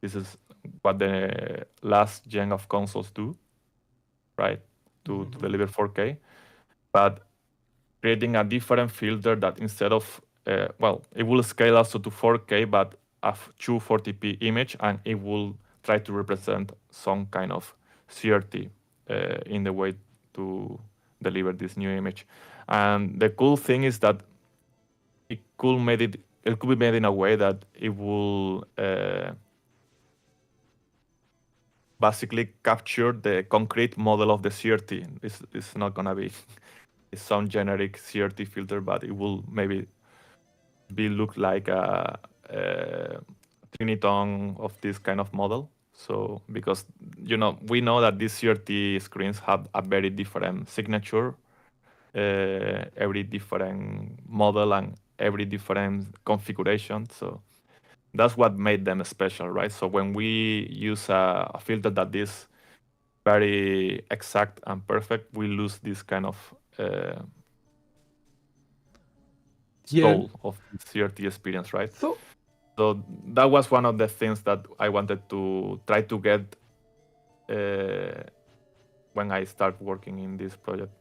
This is what the last gen of consoles do, right? To deliver 4K, but creating a different filter that instead of, it will scale also to 4K, but a 240p image, and it will try to represent some kind of CRT in the way to deliver this new image. And the cool thing is that it could be made in a way that it will basically capture the concrete model of the CRT. It's not gonna be some generic CRT filter, but it will maybe look like a trinitone of this kind of model. So because we know that these CRT screens have a very different signature, every different model and every different configuration. So that's what made them special, right? So when we use a filter that is very exact and perfect, we lose this kind of soul of the CRT experience, right? So that was one of the things that I wanted to try to get when I start working in this project.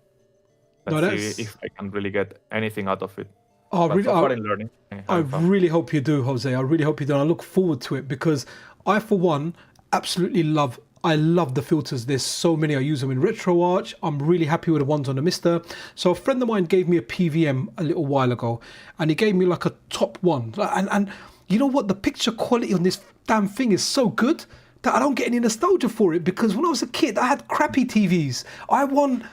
Let's see if I can really get anything out of it. Oh, but really? So far in learning. I really hope you do, Jose. I really hope you do. And I look forward to it because I, for one, absolutely love the filters. There's so many. I use them in RetroArch. I'm really happy with the ones on the MiSTer. So a friend of mine gave me a PVM a little while ago, and he gave me like a top one. And you know what? The picture quality on this damn thing is so good that I don't get any nostalgia for it, because when I was a kid, I had crappy TVs. I want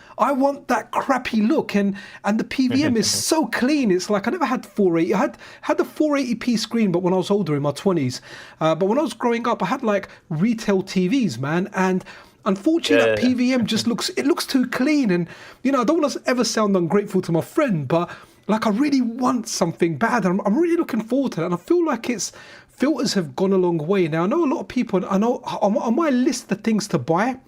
that crappy look, and the PVM is so clean. It's like I never had 480. I had the 480p screen, but when I was older, in my 20s. But when I was growing up, I had like retail TVs, man, and unfortunately, that PVM just looks too clean. And I don't want to ever sound ungrateful to my friend, but like I really want something bad. I'm really looking forward to that, and I feel like filters have gone a long way. Now, I know a lot of people, I know on my list of things to buy,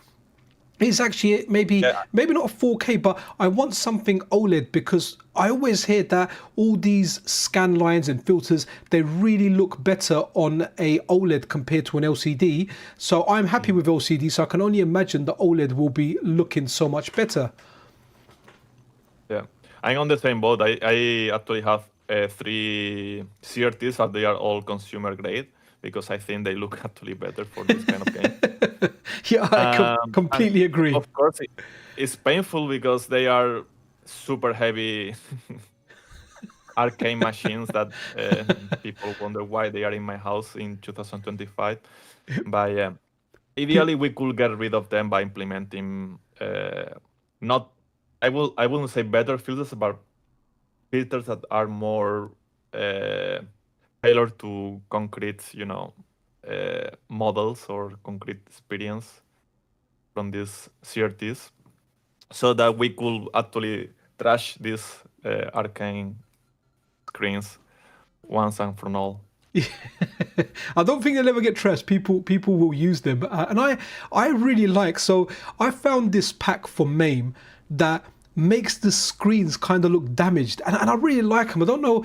it's actually maybe not a 4K, but I want something OLED, because I always hear that all these scan lines and filters, they really look better on a OLED compared to an LCD. So I'm happy with LCD, so I can only imagine the OLED will be looking so much better. I'm on the same boat. I actually have 3 CRTs, but they are all consumer grade because I think they look actually better for this kind of game. Yeah, I And completely agree. of course, it's painful because they are super heavy arcade machines that people wonder why they are in my house in 2025. But yeah, ideally we could get rid of them by implementing not I wouldn't say better filters, but filters that are more tailored to concrete, models or concrete experience from these CRTs, so that we could actually trash these arcane screens once and for all. I don't think they'll ever get trashed. People will use them, and I really like. So I found this pack for MAME that makes the screens kind of look damaged, and I really like them. I don't know,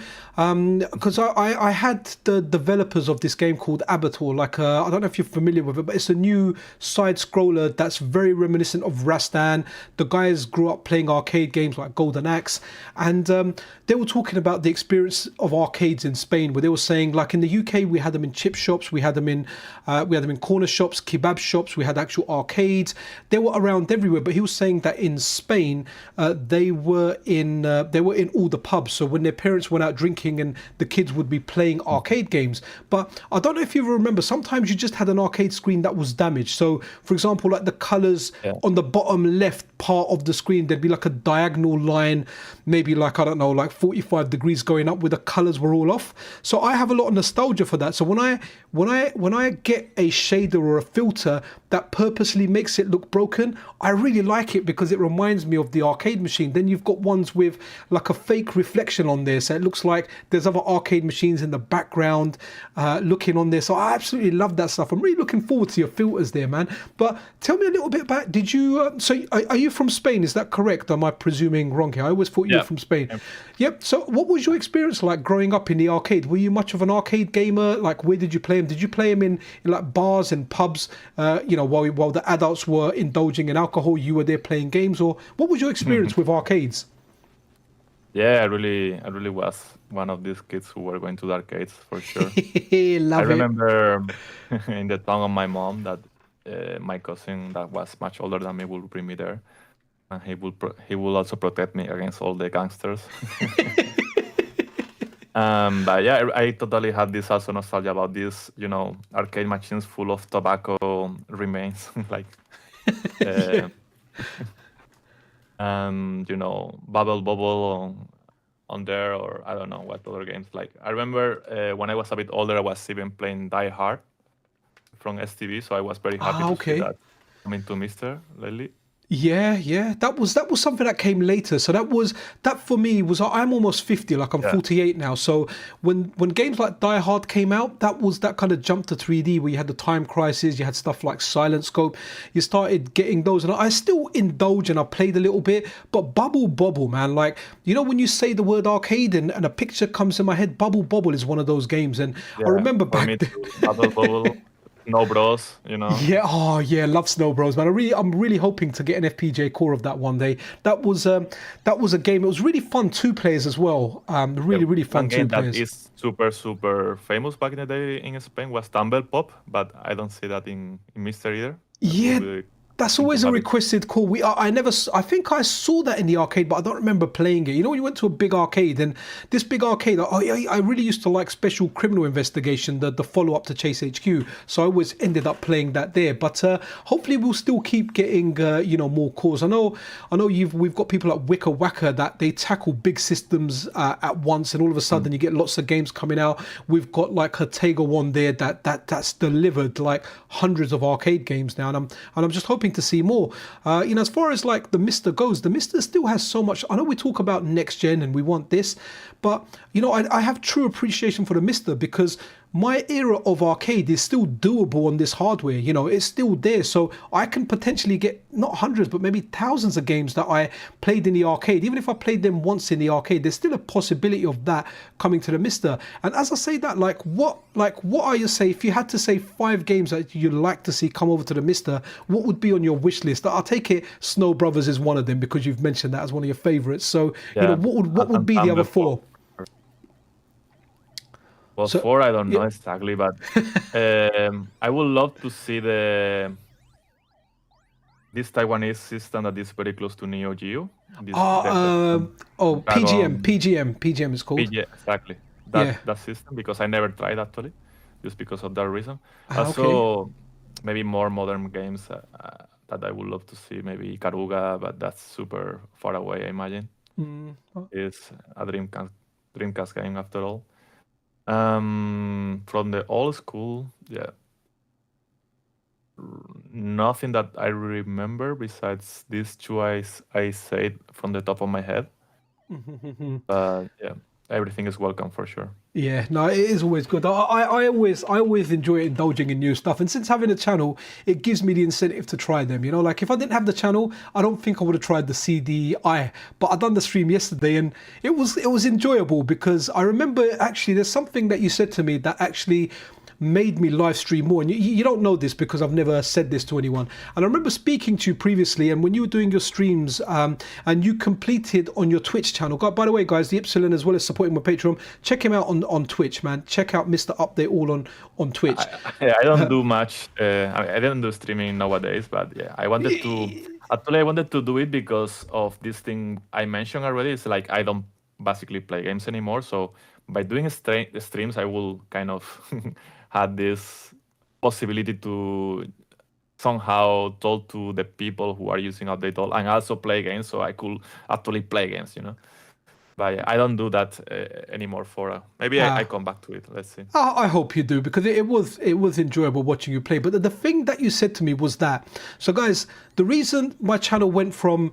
because I had the developers of this game called Abator, like I don't know if you're familiar with it, but it's a new side scroller that's very reminiscent of Rastan. The guys grew up playing arcade games like Golden Axe, and they were talking about the experience of arcades in Spain, where they were saying, like in the UK we had them in chip shops, we had them in corner shops, kebab shops, we had actual arcades. They were around everywhere, but he was saying that in Spain they were in all the pubs. So when their parents went out drinking and the kids would be playing arcade games. But I don't know if you remember, sometimes you just had an arcade screen that was damaged. So for example, like the colors on the bottom left part of the screen, there'd be like a diagonal line, maybe like, I don't know, like 45 degrees going up, where the colors were all off. So I have a lot of nostalgia for that. So when I get a shader or a filter that purposely makes it look broken, I really like it because it reminds me of the arcade machine. Then you've got ones with like a fake reflection on there, so it looks like there's other arcade machines in the background looking on there. So I absolutely love that stuff. I'm really looking forward to your filters there, man. But tell me a little bit about, did you so are you from Spain, is that correct? Am I presuming wrong here? I always thought you were from Spain. Yep. So what was your experience like growing up in the arcade? Were you much of an arcade gamer? Like, where did you play them? Did you play them in like bars and pubs, while the adults were indulging in alcohol, you were there playing games? Or what was your experience with arcades? Yeah, I really was one of these kids who were going to the arcades for sure. Love I it. remember in the town of my mom that my cousin that was much older than me would bring me there, and he will also protect me against all the gangsters. But yeah, I totally had this also nostalgia about these, arcade machines full of tobacco remains, like, Bubble Bobble on there, or I don't know what other games. Like, I remember when I was a bit older, I was even playing Die Hard from STV, so I was very happy to see that coming to MiSTer lately. Yeah, that was something that came later. So that for me was, I'm almost 50, like I'm 48 now. So when games like Die Hard came out, that kind of jumped to 3D, where you had the Time Crisis, you had stuff like Silent Scope, you started getting those, and I still indulge and I played a little bit. But Bubble Bobble, man, like, when you say the word arcade and a picture comes in my head, Bubble Bobble is one of those games. And I remember back then, Bubble Bobble. Snow Bros, Yeah, love Snow Bros, man. I'm really hoping to get an FPGA core of that one day. That was a game. It was really fun, 2 players as well. Really fun, 2 players. That is super famous back in the day in Spain was Tumble Pop, but I don't see that in MiSTer either. Yeah. That's always a requested call. I think I saw that in the arcade, but I don't remember playing it. When you went to a big arcade, and this big arcade, I really used to like Special Criminal Investigation, the follow-up to Chase HQ. So I always ended up playing that there. But hopefully we'll still keep getting, more cores. I know we've got people like Wicker Wacker that they tackle big systems at once, and all of a sudden you get lots of games coming out. We've got like Hatega one there that's delivered like hundreds of arcade games now, and I'm just hoping to see more. As far as like the MiSTer goes, the MiSTer still has so much. I know we talk about next gen and we want this, but I have true appreciation for the MiSTer, because my era of arcade is still doable on this hardware. You know, it's still there. So I can potentially get not hundreds, but maybe thousands of games that I played in the arcade. Even if I played them once in the arcade, there's still a possibility of that coming to the MiSTer. And as I say that, what are you say, if you had to say 5 games that you'd like to see come over to the MiSTer, what would be on your wish list? I'll take it Snow Brothers is one of them because you've mentioned that as one of your favorites. So, you know, what would be the other 4? Well, so, 4, I don't know exactly, but I would love to see this Taiwanese system that is very close to Neo Geo. PGM is called. PGM, exactly. That system, because I never tried actually, just because of that reason. Also, maybe more modern games that I would love to see, maybe Ikaruga, but that's super far away, I imagine. It's a Dreamcast game after all. From the old school, nothing that I remember besides these 2 I said from the top of my head. But yeah, everything is welcome for sure. Yeah, no, it is always good. I always enjoy indulging in new stuff, and since having a channel, it gives me the incentive to try them. You know, like if I didn't have the channel, I don't think I would have tried the CDI. But I done the stream yesterday, and it was enjoyable because I remember actually there's something that you said to me that actually made me live stream more. And you don't know this because I've never said this to anyone. And I remember speaking to you previously, and when you were doing your streams and you completed on your Twitch channel. By the way, guys, the Epsilon, as well as supporting my Patreon, check him out on Twitch, man. Check out MiSTer Update all on Twitch. I don't do much. I don't do streaming nowadays, but yeah, I wanted to do it because of this thing I mentioned already. It's like I don't basically play games anymore. So by doing streams, I will kind of had this possibility to somehow talk to the people who are using Update All and also play games, so I could actually play games, you know. But I don't do that anymore. Maybe I come back to it. Let's see. I hope you do, because it was enjoyable watching you play. But the thing that you said to me was that, so guys, the reason my channel went from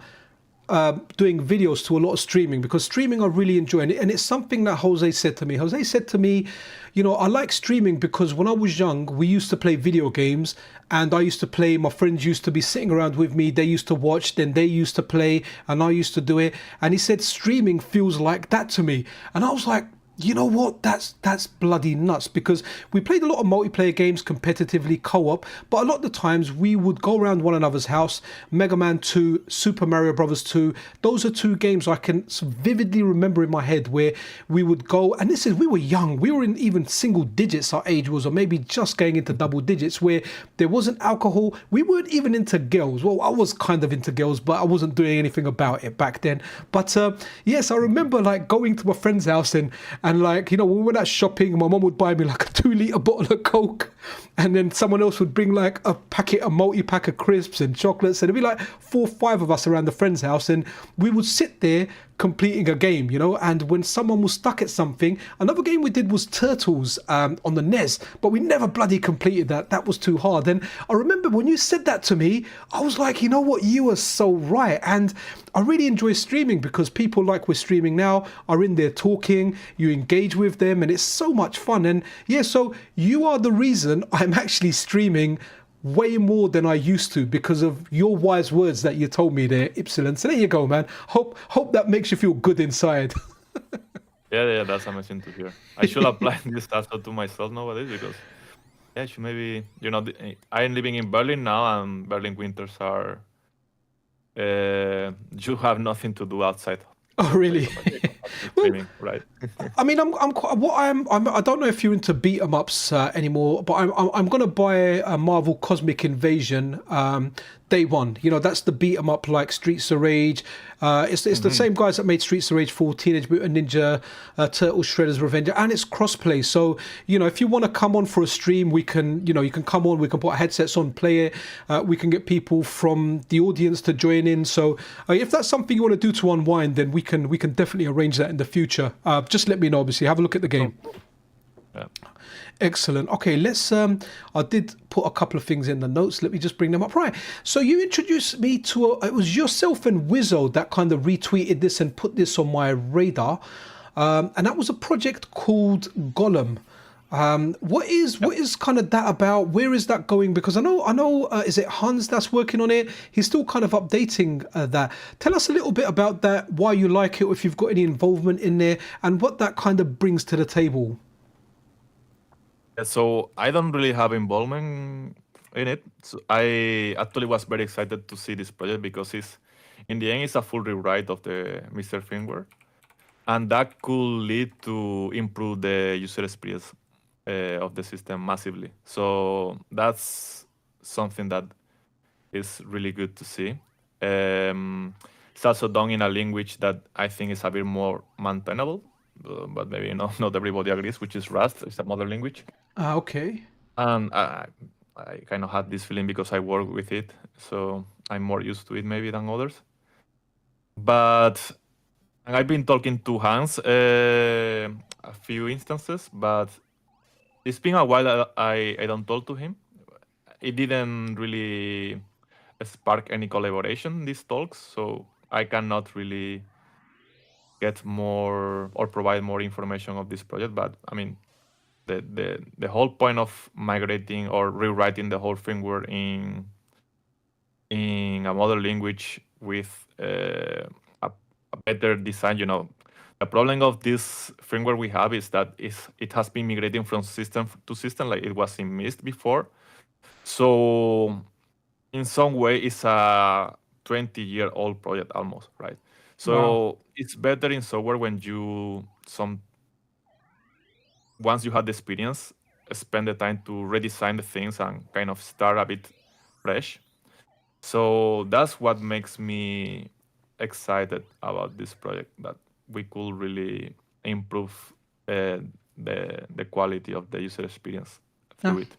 doing videos to a lot of streaming, because streaming I really enjoy, and it's something that Jose said to me. Jose said to me, you know, I like streaming because when I was young, we used to play video games, and I used to play, my friends used to be sitting around with me, they used to watch, then they used to play, and I used to do it. And he said streaming feels like that to me. And I was like, you know what, that's bloody nuts, because we played a lot of multiplayer games competitively, co-op, but a lot of the times we would go around one another's house. Mega Man 2, Super Mario Brothers 2, those are 2 games I can vividly remember in my head where we would go, and we were young, we were in even single digits, our age was, or maybe just going into double digits, where there wasn't alcohol, we weren't even into girls. Well, I was kind of into girls, but I wasn't doing anything about it back then. But yes, I remember like going to my friend's house and like, you know, when we went out shopping, my mom would buy me like a 2-litre bottle of Coke, and then someone else would bring like a multi-pack of crisps and chocolates, and it'd be like 4 or 5 of us around the friend's house, and we would sit there completing a game, you know. And when someone was stuck at something, another game we did was Turtles on the NES, but we never bloody completed that was too hard. And I remember when you said that to me, I was like, you know what, you were so right. And I really enjoy streaming because people like we're streaming now are in there talking, you engage with them, and it's so much fun. And yeah, so you are the reason I'm actually streaming way more than I used to because of your wise words that you told me there, Epsilon. So there you go, man. Hope that makes you feel good inside. Yeah, that's amazing to hear. I should apply this also to myself nowadays, because yeah, should maybe, you know, I'm living in Berlin now, and Berlin winters are you have nothing to do outside. Oh, really? Streaming, right? I mean, I don't know if you're into beat 'em ups anymore, but I'm gonna buy a Marvel Cosmic Invasion day one. You know, that's the beat 'em up like Streets of Rage. It's the same guys that made Streets of Rage 4, Teenage Mutant Ninja Turtles, Shredder's Revenge, and it's crossplay. So you know, if you want to come on for a stream, we can, you know, you can come on. We can put headsets on, play it. We can get people from the audience to join in. So if that's something you want to do to unwind, then we can definitely arrange that in the future. Just let me know. Obviously, have a look at the game. Yeah. Excellent. Okay, let's I did put a couple of things in the notes. Let me just bring them up. Right. So you introduced me to it was yourself and Wizzo that kind of retweeted this and put this on my radar. And that was a project called Golem. What is kind of that about? Where is that going? Because I know. Is it Hans that's working on it? He's still kind of updating that. Tell us a little bit about that. Why you like it? If you've got any involvement in there, and what that kind of brings to the table. Yeah, so I don't really have involvement in it. So I actually was very excited to see this project because in the end, it's a full rewrite of the MiSTer firmware, and that could lead to improve the user experience of the system massively. So that's something that is really good to see. It's also done in a language that I think is a bit more maintainable, but maybe not everybody agrees, which is Rust. It's a modern language. Okay. And I kind of had this feeling because I work with it, so I'm more used to it maybe than others. But and I've been talking to Hans a few instances, but it's been a while that I don't talk to him. It didn't really spark any collaboration, these talks, so I cannot really get more or provide more information of this project. But I mean, the whole point of migrating or rewriting the whole framework in a modern language with a better design, the problem of this framework we have is that it has been migrating from system to system like it was in MiST before. So in some way, it's a 20-year-old project almost, right? So Wow. it's better in software when once you have the experience, spend the time to redesign the things and kind of start a bit fresh. So that's what makes me excited about this project, that we could really improve the quality of the user experience through it.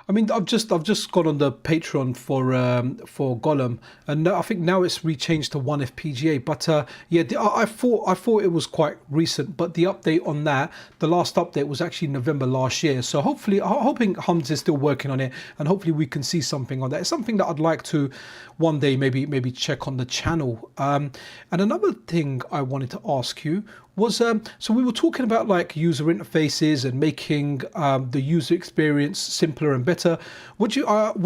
I mean, I've just gone on the Patreon for Gollum, and I think now it's rechanged to one FPGA. But yeah, I thought it was quite recent, but the update on that, the last update was actually November last year. So hopefully, I'm hoping Hums is still working on it, and hopefully we can see something on that. It's something that I'd like to one day maybe check on the channel. And another thing I wanted to ask you was so we were talking about like user interfaces and making the user experience simpler and better. What do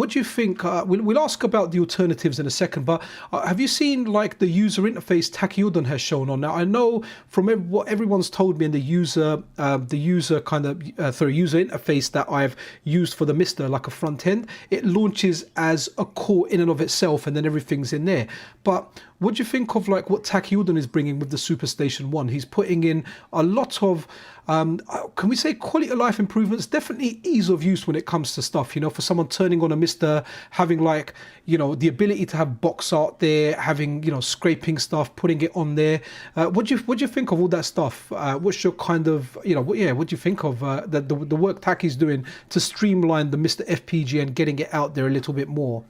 you think? We'll ask about the alternatives in a second, but have you seen like the user interface Tachyodon has shown on? Now I know from what everyone's told me in the user user interface that I've used for the MiSTer, like a front end, it launches as a core in and of itself, and then everything's in there. But what do you think of like what Tachyodon is bringing with the SuperStation 1? He's putting in a lot of, can we say quality of life improvements? Definitely ease of use when it comes to stuff, for someone turning on a MiSTer, having like, the ability to have box art there, having, scraping stuff, putting it on there. What do you think of all that stuff? What's your kind of, what do you think of the work Tachy's doing to streamline the MiSTer FPGA and getting it out there a little bit more?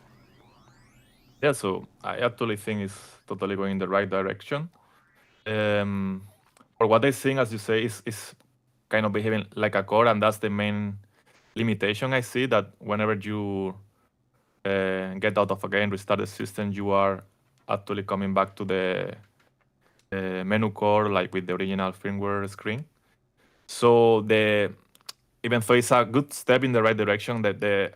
Yeah, so I actually think it's totally going in the right direction. For what I think, as you say, is kind of behaving like a core, and that's the main limitation I see, that whenever you get out of a game, restart the system, you are actually coming back to the menu core, like with the original firmware screen. So even though it's a good step in the right direction, that the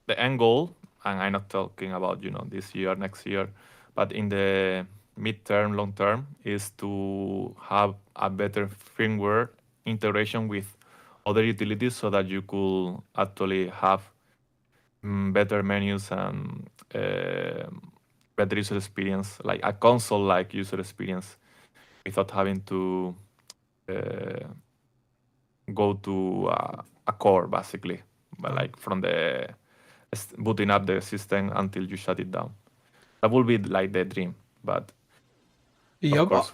end goal, and I'm not talking about this year, next year, but in the mid-term, long term, is to have a better firmware integration with other utilities, so that you could actually have better menus and better user experience, like a console-like user experience, without having to go to a core, basically, but like from the booting up the system until you shut it down. That would be like the dream, but of course,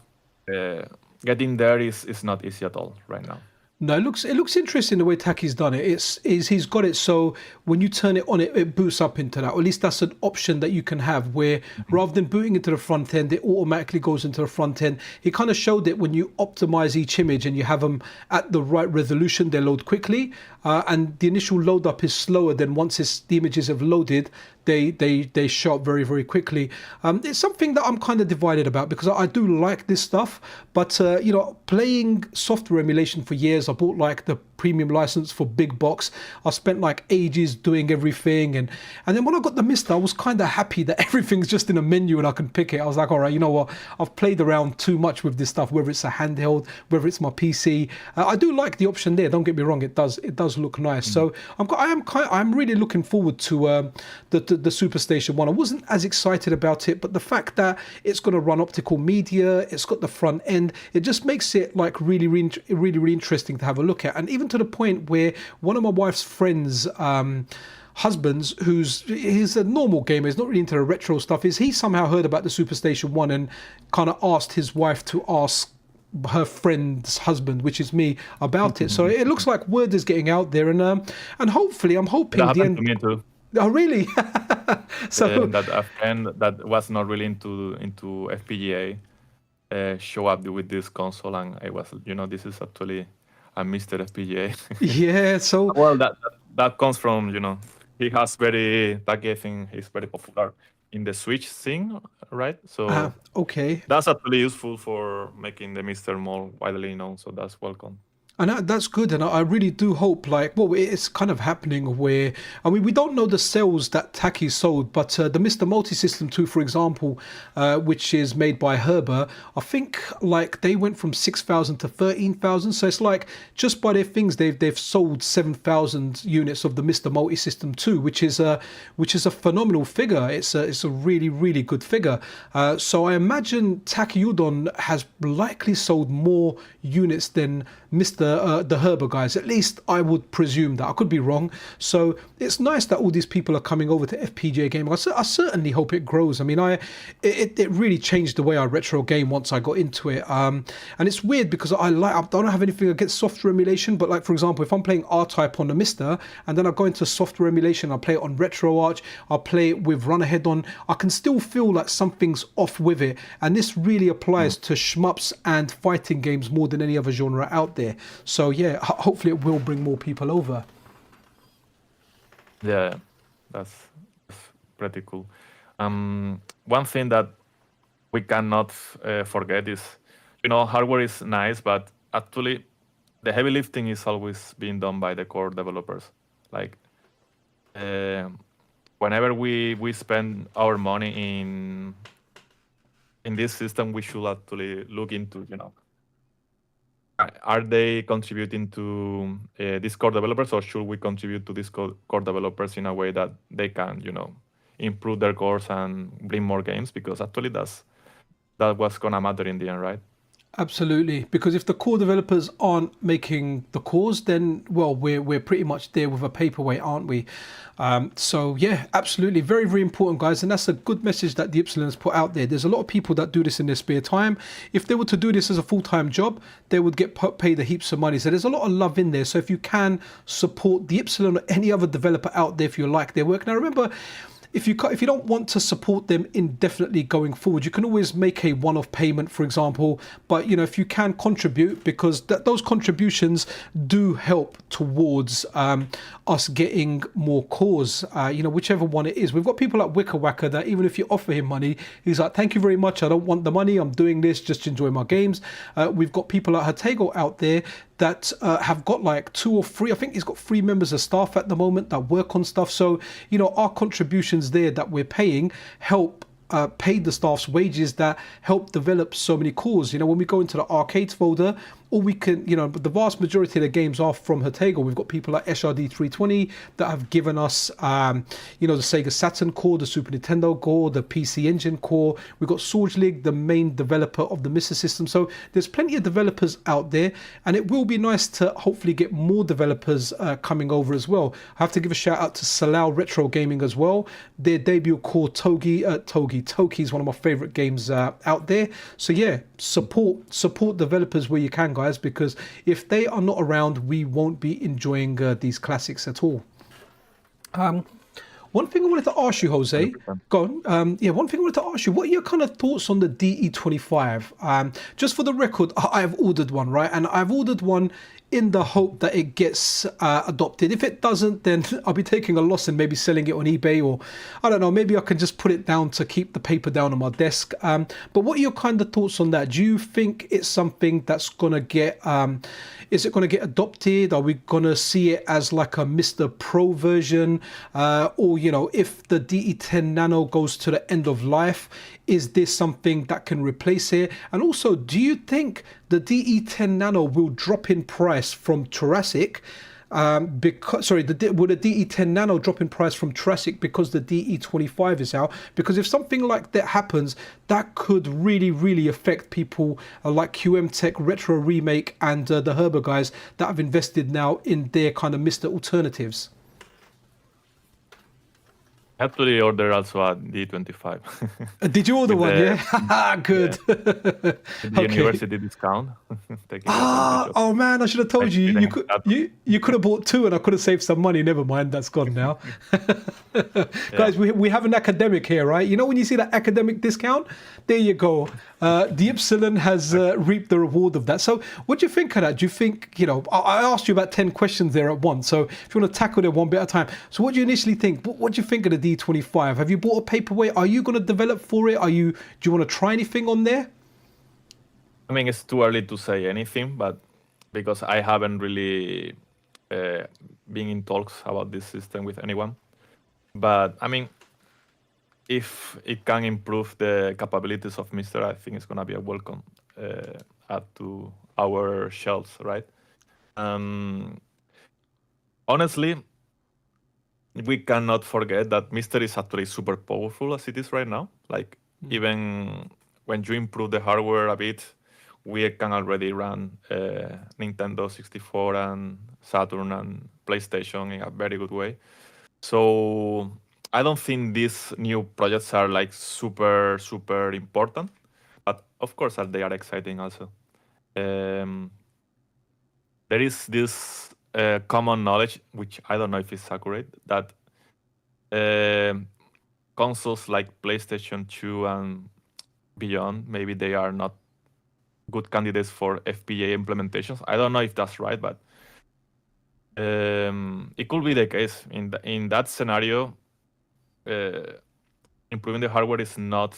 getting there is not easy at all right now. No, it looks interesting the way Tachy's done it. He's got it so when you turn it on, it boots up into that. Or at least that's an option that you can have, where rather than booting into the front end, it automatically goes into the front end. He kind of showed it when you optimize each image and you have them at the right resolution, they load quickly, and the initial load up is slower than once the images have loaded. They show up very, very quickly. It's something that I'm kind of divided about, because I do like this stuff, but playing software emulation for years, I bought like the premium license for big box. I spent like ages doing everything, and then when I got the MiSTer, I was kind of happy that everything's just in a menu and I can pick it. I was like, all right, you know what? I've played around too much with this stuff, whether it's a handheld, whether it's my PC. I do like the option there. Don't get me wrong; it does look nice. So I'm really looking forward to the SuperStation 1. I wasn't as excited about it, but the fact that it's going to run optical media, it's got the front end, it just makes it like really interesting to have a look at. And even to the point where one of my wife's friends husbands, he's a normal gamer, he's not really into the retro stuff, he somehow heard about the SuperStation 1 and kind of asked his wife to ask her friend's husband, which is me, about it. So it looks like word is getting out there, and hopefully I'm hoping that happened to me too. Oh really? So that a friend that was not really into FPGA show up with this console, and I was, this is actually a MiSTer FPGA. Yeah, so well, that comes from, he has that game thing is very popular in the Switch thing, right? So okay, that's actually useful for making the MiSTer more widely known, so that's welcome. And that's good, and I really do hope, it's kind of happening where, I mean, we don't know the cells that Taki sold, but the MiSTer Multi-System 2, for example, which is made by Herber, I think they went from 6,000 to 13,000. So it's like just by their things, they've sold 7,000 units of the MiSTer Multi-System 2, which is a phenomenal figure. It's a really good figure. So I imagine Taki Udon has likely sold more units than the Herber guys. At least I would presume that. I could be wrong. So it's nice that all these people are coming over to FPGA gaming. I certainly hope it grows. I mean, it really changed the way I retro game once I got into it. And it's weird because I don't have anything against software emulation, but like, for example, if I'm playing R-Type on the MiSTer and then I go into software emulation, I play it on RetroArch, I play it with Run-Ahead on, I can still feel like something's off with it. And this really applies to shmups and fighting games more than any other genre out there. So yeah, hopefully it will bring more people over. Yeah, that's pretty cool. One thing that we cannot forget is, hardware is nice, but actually the heavy lifting is always being done by the core developers. Like whenever we spend our money in this system, we should actually look into, are they contributing to these core developers, or should we contribute to these core developers in a way that they can, improve their cores and bring more games? Because actually that's what's gonna matter in the end, right? Absolutely, because if the core developers aren't making the cores, then well, we're pretty much there with a paperweight, aren't we? So yeah, absolutely, very important, guys, and that's a good message that the theypsilon has put out there. There's a lot of people that do this in their spare time. If they were to do this as a full-time job, they would get paid a heaps of money. So there's a lot of love in there. So if you can support the thepsilon or any other developer out there, if you like their work. Now remember, if you don't want to support them indefinitely going forward, you can always make a one-off payment, for example. But if you can contribute, because those contributions do help towards us getting more cores, whichever one it is. We've got people like Wicker Wacker that even if you offer him money, he's like, thank you very much, I don't want the money, I'm doing this just to enjoy my games. We've got people like Hatego out there that have got like 2 or 3, I think he's got 3 members of staff at the moment that work on stuff. So our contributions there that we're paying help pay the staff's wages that help develop so many cores. When we go into the arcades folder, or we can, the vast majority of the games are from Hatego. We've got people like SRD 320 that have given us, the Sega Saturn core, the Super Nintendo core, the PC Engine core. We've got Sorge League, the main developer of the MiSTer system. So there's plenty of developers out there, and it will be nice to hopefully get more developers coming over as well. I have to give a shout out to Salao Retro Gaming as well. Their debut core Toki is one of my favorite games out there. So yeah, support developers where you can, guys, because if they are not around, we won't be enjoying these classics at all. One thing I wanted to ask you, Jose, 100%. Go on. One thing I wanted to ask you, what are your kind of thoughts on the DE25? Just for the record, I've ordered one, right? And I've ordered one in the hope that it gets adopted. If it doesn't, then I'll be taking a loss and maybe selling it on eBay, or I don't know, maybe I can just put it down to keep the paper down on my desk. But what are your kind of thoughts on that? Do you think it's something that's going to get, is it going to get adopted? Are we going to see it as like a MiSTer Pro version? Or, you know, if the DE10 Nano goes to the end of life, is this something that can replace it? And also, do you think the DE10 Nano will drop in price from Thoracic? Will the DE10 Nano drop in price from Thoracic because the DE25 is out? Because if something like that happens, that could really, really affect people like QM Tech, Retro Remake, and the Herber guys that have invested now in their kind of MiSTer alternatives. I actually ordered also a D25. Did you order one? Yeah, good. Yeah. The Okay. university discount. Oh man, I should have told you. You could have bought two, and I could have saved some money. Never mind, that's gone now. Guys, we have an academic here, right? You know when you see that academic discount, there you go. The Epsilon has reaped the reward of that. So, what do you think of that? Do you think, you know, I asked you about 10 questions there at once. So, if you want to tackle them one bit at a time. So, what do you initially think? What do you think of the D25? Have you bought a paperweight? Are you going to develop for it? Do you want to try anything on there? I mean, it's too early to say anything, but because I haven't really been in talks about this system with anyone. But I mean, if it can improve the capabilities of MiSTer, I think it's going to be a welcome add to our shelves, right? Honestly, we cannot forget that MiSTer is actually super powerful as it is right now. Like, even when you improve the hardware a bit, we can already run Nintendo 64 and Saturn and PlayStation in a very good way. So I don't think these new projects are like super, super important, but of course they are exciting also. There is this common knowledge, which I don't know if it's accurate, that consoles like PlayStation 2 and beyond, maybe they are not good candidates for FPGA implementations. I don't know if that's right, but it could be the case. In that scenario, improving the hardware is not,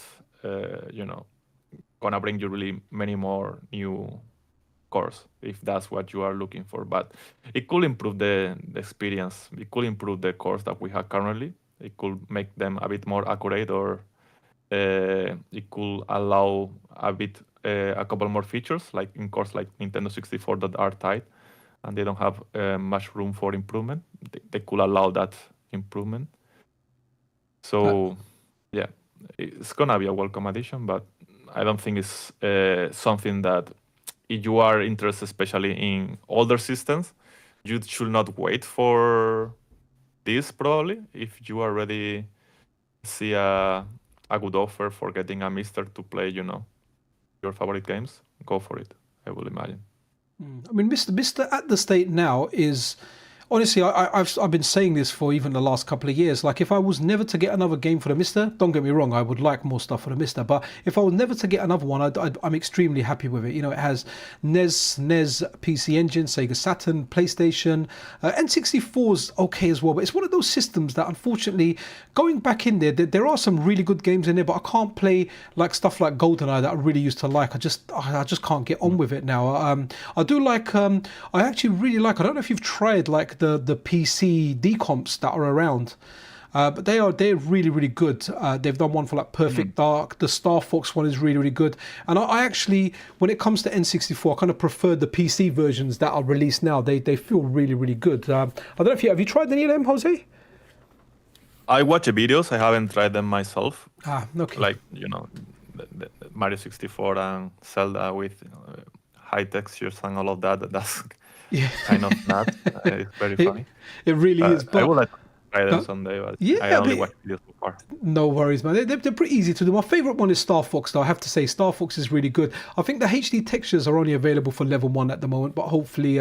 gonna bring you really many more new cores, if that's what you are looking for. But it could improve the experience. It could improve the cores that we have currently. It could make them a bit more accurate, or it could allow a couple more features, like in cores like Nintendo 64 that are tight and they don't have much room for improvement. They could allow that improvement. So yeah, it's gonna be a welcome addition, but I don't think it's something that, if you are interested especially in older systems, you should not wait for this probably. If you already see a good offer for getting a MiSTer to play, your favorite games, go for it, I will imagine. I mean, MiSTer at the state now is, honestly, I've been saying this for even the last couple of years. Like, if I was never to get another game for the MiSTer, don't get me wrong, I would like more stuff for the MiSTer. But if I was never to get another one, I'm extremely happy with it. It has NES PC Engine, Sega Saturn, PlayStation, N64's okay as well. But it's one of those systems that, unfortunately, going back in there are some really good games in there, but I can't play like stuff like GoldenEye that I really used to like. I just can't get on with it now. I do like. I actually really like. I don't know if you've tried like the PC decomps that are around, but they're really, really good. They've done one for like Perfect Dark. The Star Fox one is really, really good. And I actually, when it comes to N64, I kind of prefer the PC versions that are released now. They feel really, really good. I don't know if have you tried any of them, Jose? I watch videos. I haven't tried them myself. Okay. Like the Mario 64 and Zelda with high textures and all of that. That's kind of nuts. It's very funny. It really is. But I would like to try them someday, but I only watch videos so far. No worries, man. They're pretty easy to do. My favorite one is Star Fox, though. I have to say, Star Fox is really good. I think the HD textures are only available for level 1 at the moment, but hopefully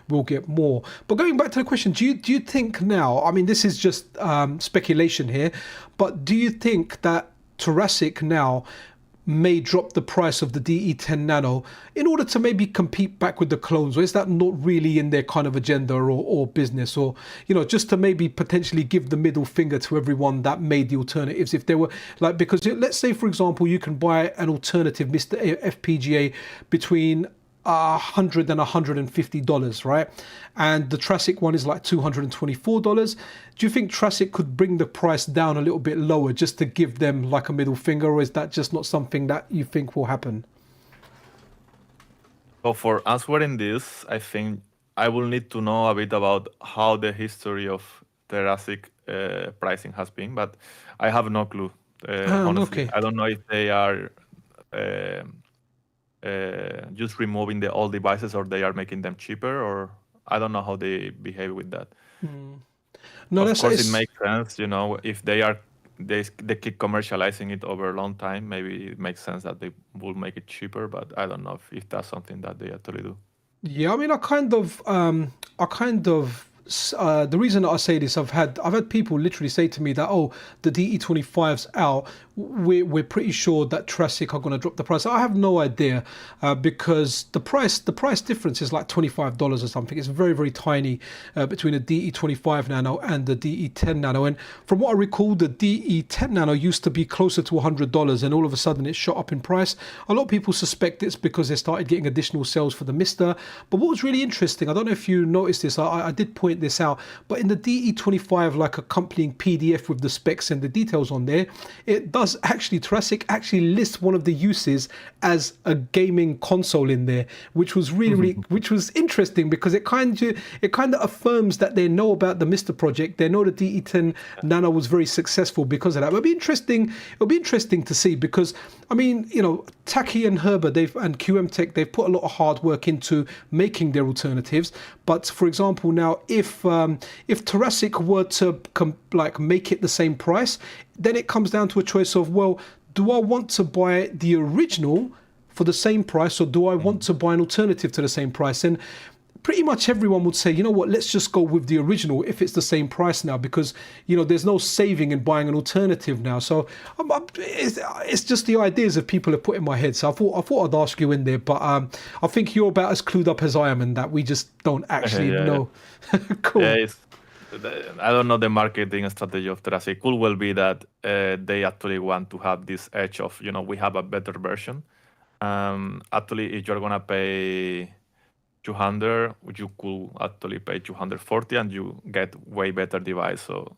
we'll get more. But going back to the question, do you think now, I mean, this is just speculation here, but do you think that Thoracic now may drop the price of the DE10 Nano in order to maybe compete back with the clones, or is that not really in their kind of agenda or business, or just to maybe potentially give the middle finger to everyone that made the alternatives, if they were like, because let's say for example you can buy an alternative MiSTer FPGA between $100 and $150, right? And the Triassic one is like $224. Do you think Triassic could bring the price down a little bit lower just to give them like a middle finger, or is that just not something that you think will happen? So for answering this, I think I will need to know a bit about how the history of Triassic pricing has been, but I have no clue. Honestly, okay. I don't know if they are just removing the old devices, or they are making them cheaper, or I don't know how they behave with that. No, of course, it makes sense, if they keep commercializing it over a long time, maybe it makes sense that they will make it cheaper, but I don't know if that's something that they actually do. Yeah, I mean, the reason that I say this, I've had people literally say to me that, oh, the DE25's out, we're pretty sure that Triassic are going to drop the price. I have no idea, because the price difference is like $25 or something. It's very, very tiny between the DE25 Nano and the DE10 Nano. And from what I recall, the DE10 Nano used to be closer to $100, and all of a sudden it shot up in price. A lot of people suspect it's because they started getting additional sales for the MiSTer. But what was really interesting, I don't know if you noticed this, I did point this out, but in the DE25, like accompanying PDF with the specs and the details on there, it does actually, Triassic actually lists one of the uses as a gaming console in there, which was really, which was interesting, because it kind of affirms that they know about the MiSTer project. They know the DE10 Nano was very successful because of that. It'll be interesting to see, because I mean, Taki and Herber, and QM Tech, they've put a lot of hard work into making their alternatives. But for example, now if Triassic were to make it the same price, then it comes down to a choice of, well, do I want to buy the original for the same price, or do I want to buy an alternative to the same price? And pretty much everyone would say, you know what, let's just go with the original if it's the same price now, because there's no saving in buying an alternative now. So it's just the ideas that people have put in my head. So I thought I'd ask you in there, but I think you're about as clued up as I am in that. We just don't actually know. Cool. Yeah, I don't know the marketing strategy of Triassic. Could well be that they actually want to have this edge of, we have a better version. Actually, if you're gonna pay 200, you could actually pay 240 and you get way better device. So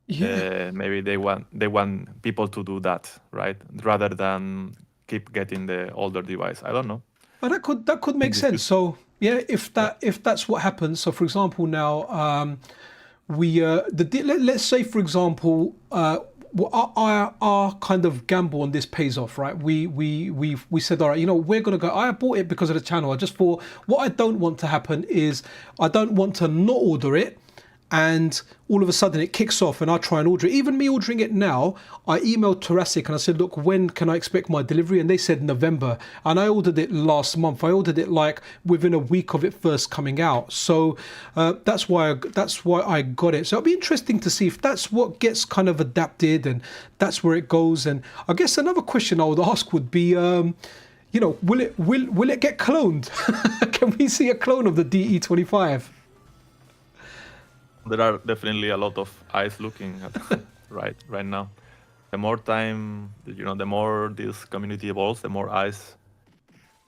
maybe they want people to do that, right, rather than keep getting the older device. I don't know. Well, that could make sense. So yeah, if that's what happens. So for example, now let's say for example, our kind of gamble on this pays off, right? We said, all right, we're gonna go. I bought it because of the channel. I just thought, what I don't want to happen is I don't want to not order it, and all of a sudden it kicks off and I try and order it. Even me ordering it now, I emailed Triassic and I said, look, when can I expect my delivery? And they said November. And I ordered it last month. I ordered it like within a week of it first coming out. So that's why I got it. So it'll be interesting to see if that's what gets kind of adapted and that's where it goes. And I guess another question I would ask would be, will it get cloned? Can we see a clone of the DE25? There are definitely a lot of eyes looking at right now. The more time, the more this community evolves, the more eyes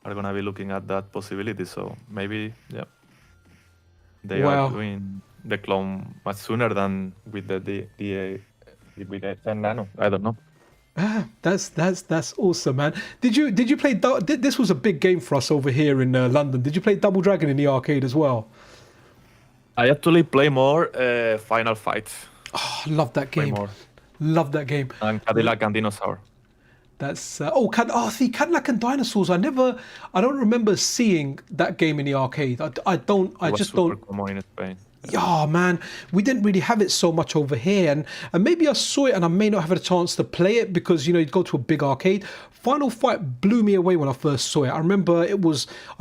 are gonna be looking at that possibility. So maybe, they are doing the clone much sooner than with the 10 Nano. I don't know. That's awesome, man. Did you play? This was a big game for us over here in London. Did you play Double Dragon in the arcade as well? I actually play more Final Fight. Oh, love that game. Love that game. And Cadillac and Dinosaur. That's Cadillac and Dinosaurs. I don't remember seeing that game in the arcade. I just don't. Super common in Spain. Yeah, man, we didn't really have it so much over here, and maybe I saw it and I may not have had a chance to play it because, you know, you'd go to a big arcade. Final Fight blew me away when I first saw it. I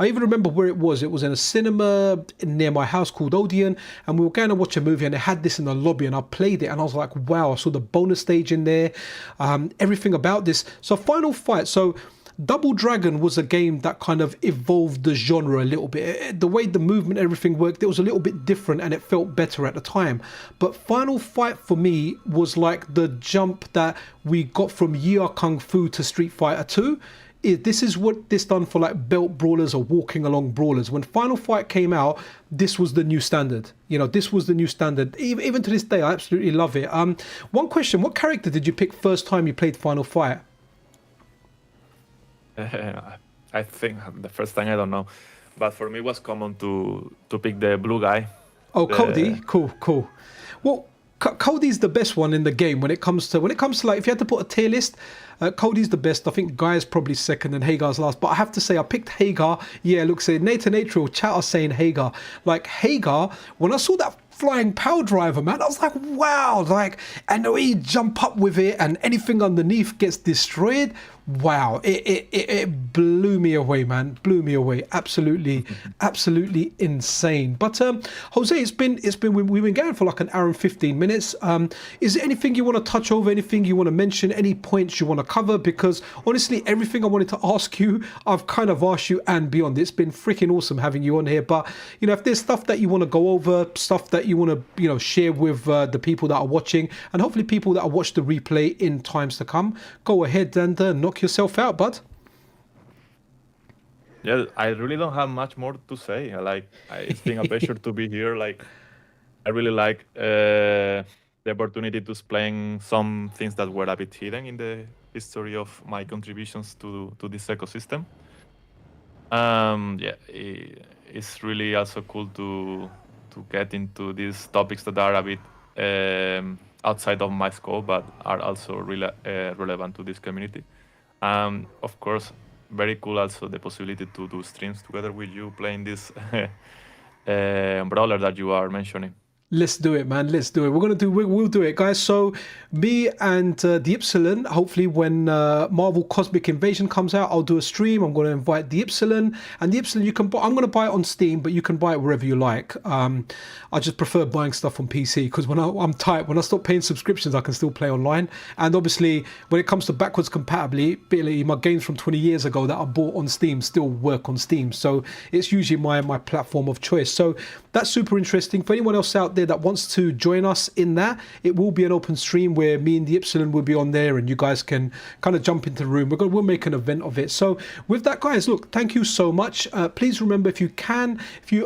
even remember where it was. It was in a cinema near my house called Odeon, and we were going to watch a movie and they had this in the lobby, and I played it and I was like, wow, I saw the bonus stage in there, everything about this. So Final Fight, so Double Dragon was a game that kind of evolved the genre a little bit. The way the movement, everything worked, it was a little bit different and it felt better at the time. But Final Fight for me was like the jump that we got from Year Kung Fu to Street Fighter 2. This is what this done for like belt brawlers or walking along brawlers. When Final Fight came out, this was the new standard. You know, this was the new standard. Even to this day, I absolutely love it. One question, what character did you pick first time you played Final Fight? I think the first time, I don't know, but for me it was common to pick the blue guy. Oh, Cody, cool. Well, Cody's the best one in the game when it comes to like, if you had to put a tier list, Cody's the best. I think Guy's probably second and Hagar's last. But I have to say, I picked Hagar. Yeah, look, say Nature chat are saying Hagar. Like Hagar, when I saw that flying power driver, man, I was like, wow, like, and the way you jump up with it and anything underneath gets destroyed. Wow, it blew me away, man. Blew me away. Absolutely insane. But Jose, we've been going for like an hour and 15 minutes. Is there anything you want to touch over? Anything you want to mention? Any points you want to cover? Because honestly, everything I wanted to ask you, I've kind of asked you and beyond. It's been freaking awesome having you on here. But you know, if there's stuff that you want to go over, stuff that you want to, you know, share with the people that are watching, and hopefully people that will watch the replay in times to come, go ahead and knock yourself out, bud. Yeah, I really don't have much more to say. It's been a pleasure to be here. Like, I really like the opportunity to explain some things that were a bit hidden in the history of my contributions to this ecosystem. Yeah, it's really also cool to get into these topics that are a bit outside of my scope, but are also really relevant to this community. Of course, very cool also the possibility to do streams together with you playing this brawler that you are mentioning. Let's do it, man. Let's do it. We'll do it, guys. So me and theypsilon, hopefully when Marvel Cosmic Invasion comes out, I'll do a stream. I'm going to invite theypsilon, and theypsilon, you can buy, I'm going to buy it on Steam, but you can buy it wherever you like. I just prefer buying stuff on PC because I'm tight. When I stop paying subscriptions, I can still play online. And obviously, when it comes to backwards compatibility, my games from 20 years ago that I bought on Steam still work on Steam. So it's usually my platform of choice. So that's super interesting. For anyone else out there that wants to join us in that, it will be an open stream where me and theypsilon will be on there and you guys can kind of jump into the room. We'll make an event of it. So with that, guys, look, thank you so much. Please remember, if you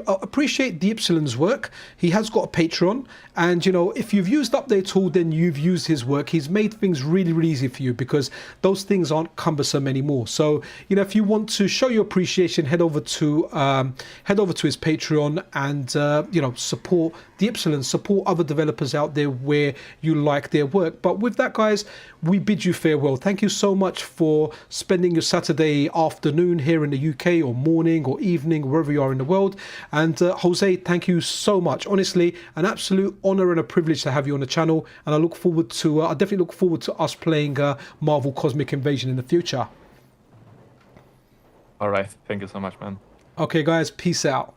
appreciate theypsilon's work, he has got a Patreon, and you know, if you've used Update Tool, then you've used his work. He's made things really, really easy for you because those things aren't cumbersome anymore. So you know, if you want to show your appreciation, head over to his Patreon and you know, support theypsilon, support other developers out there where you like their work. But with that, guys, we bid you farewell. Thank you so much for spending your Saturday afternoon here in the UK, or morning or evening, wherever you are in the world. And Jose, thank you so much. Honestly, an absolute honor and a privilege to have you on the channel. And I definitely look forward to us playing Marvel Cosmic Invasion in the future. All right. Thank you so much, man. Okay, guys, peace out.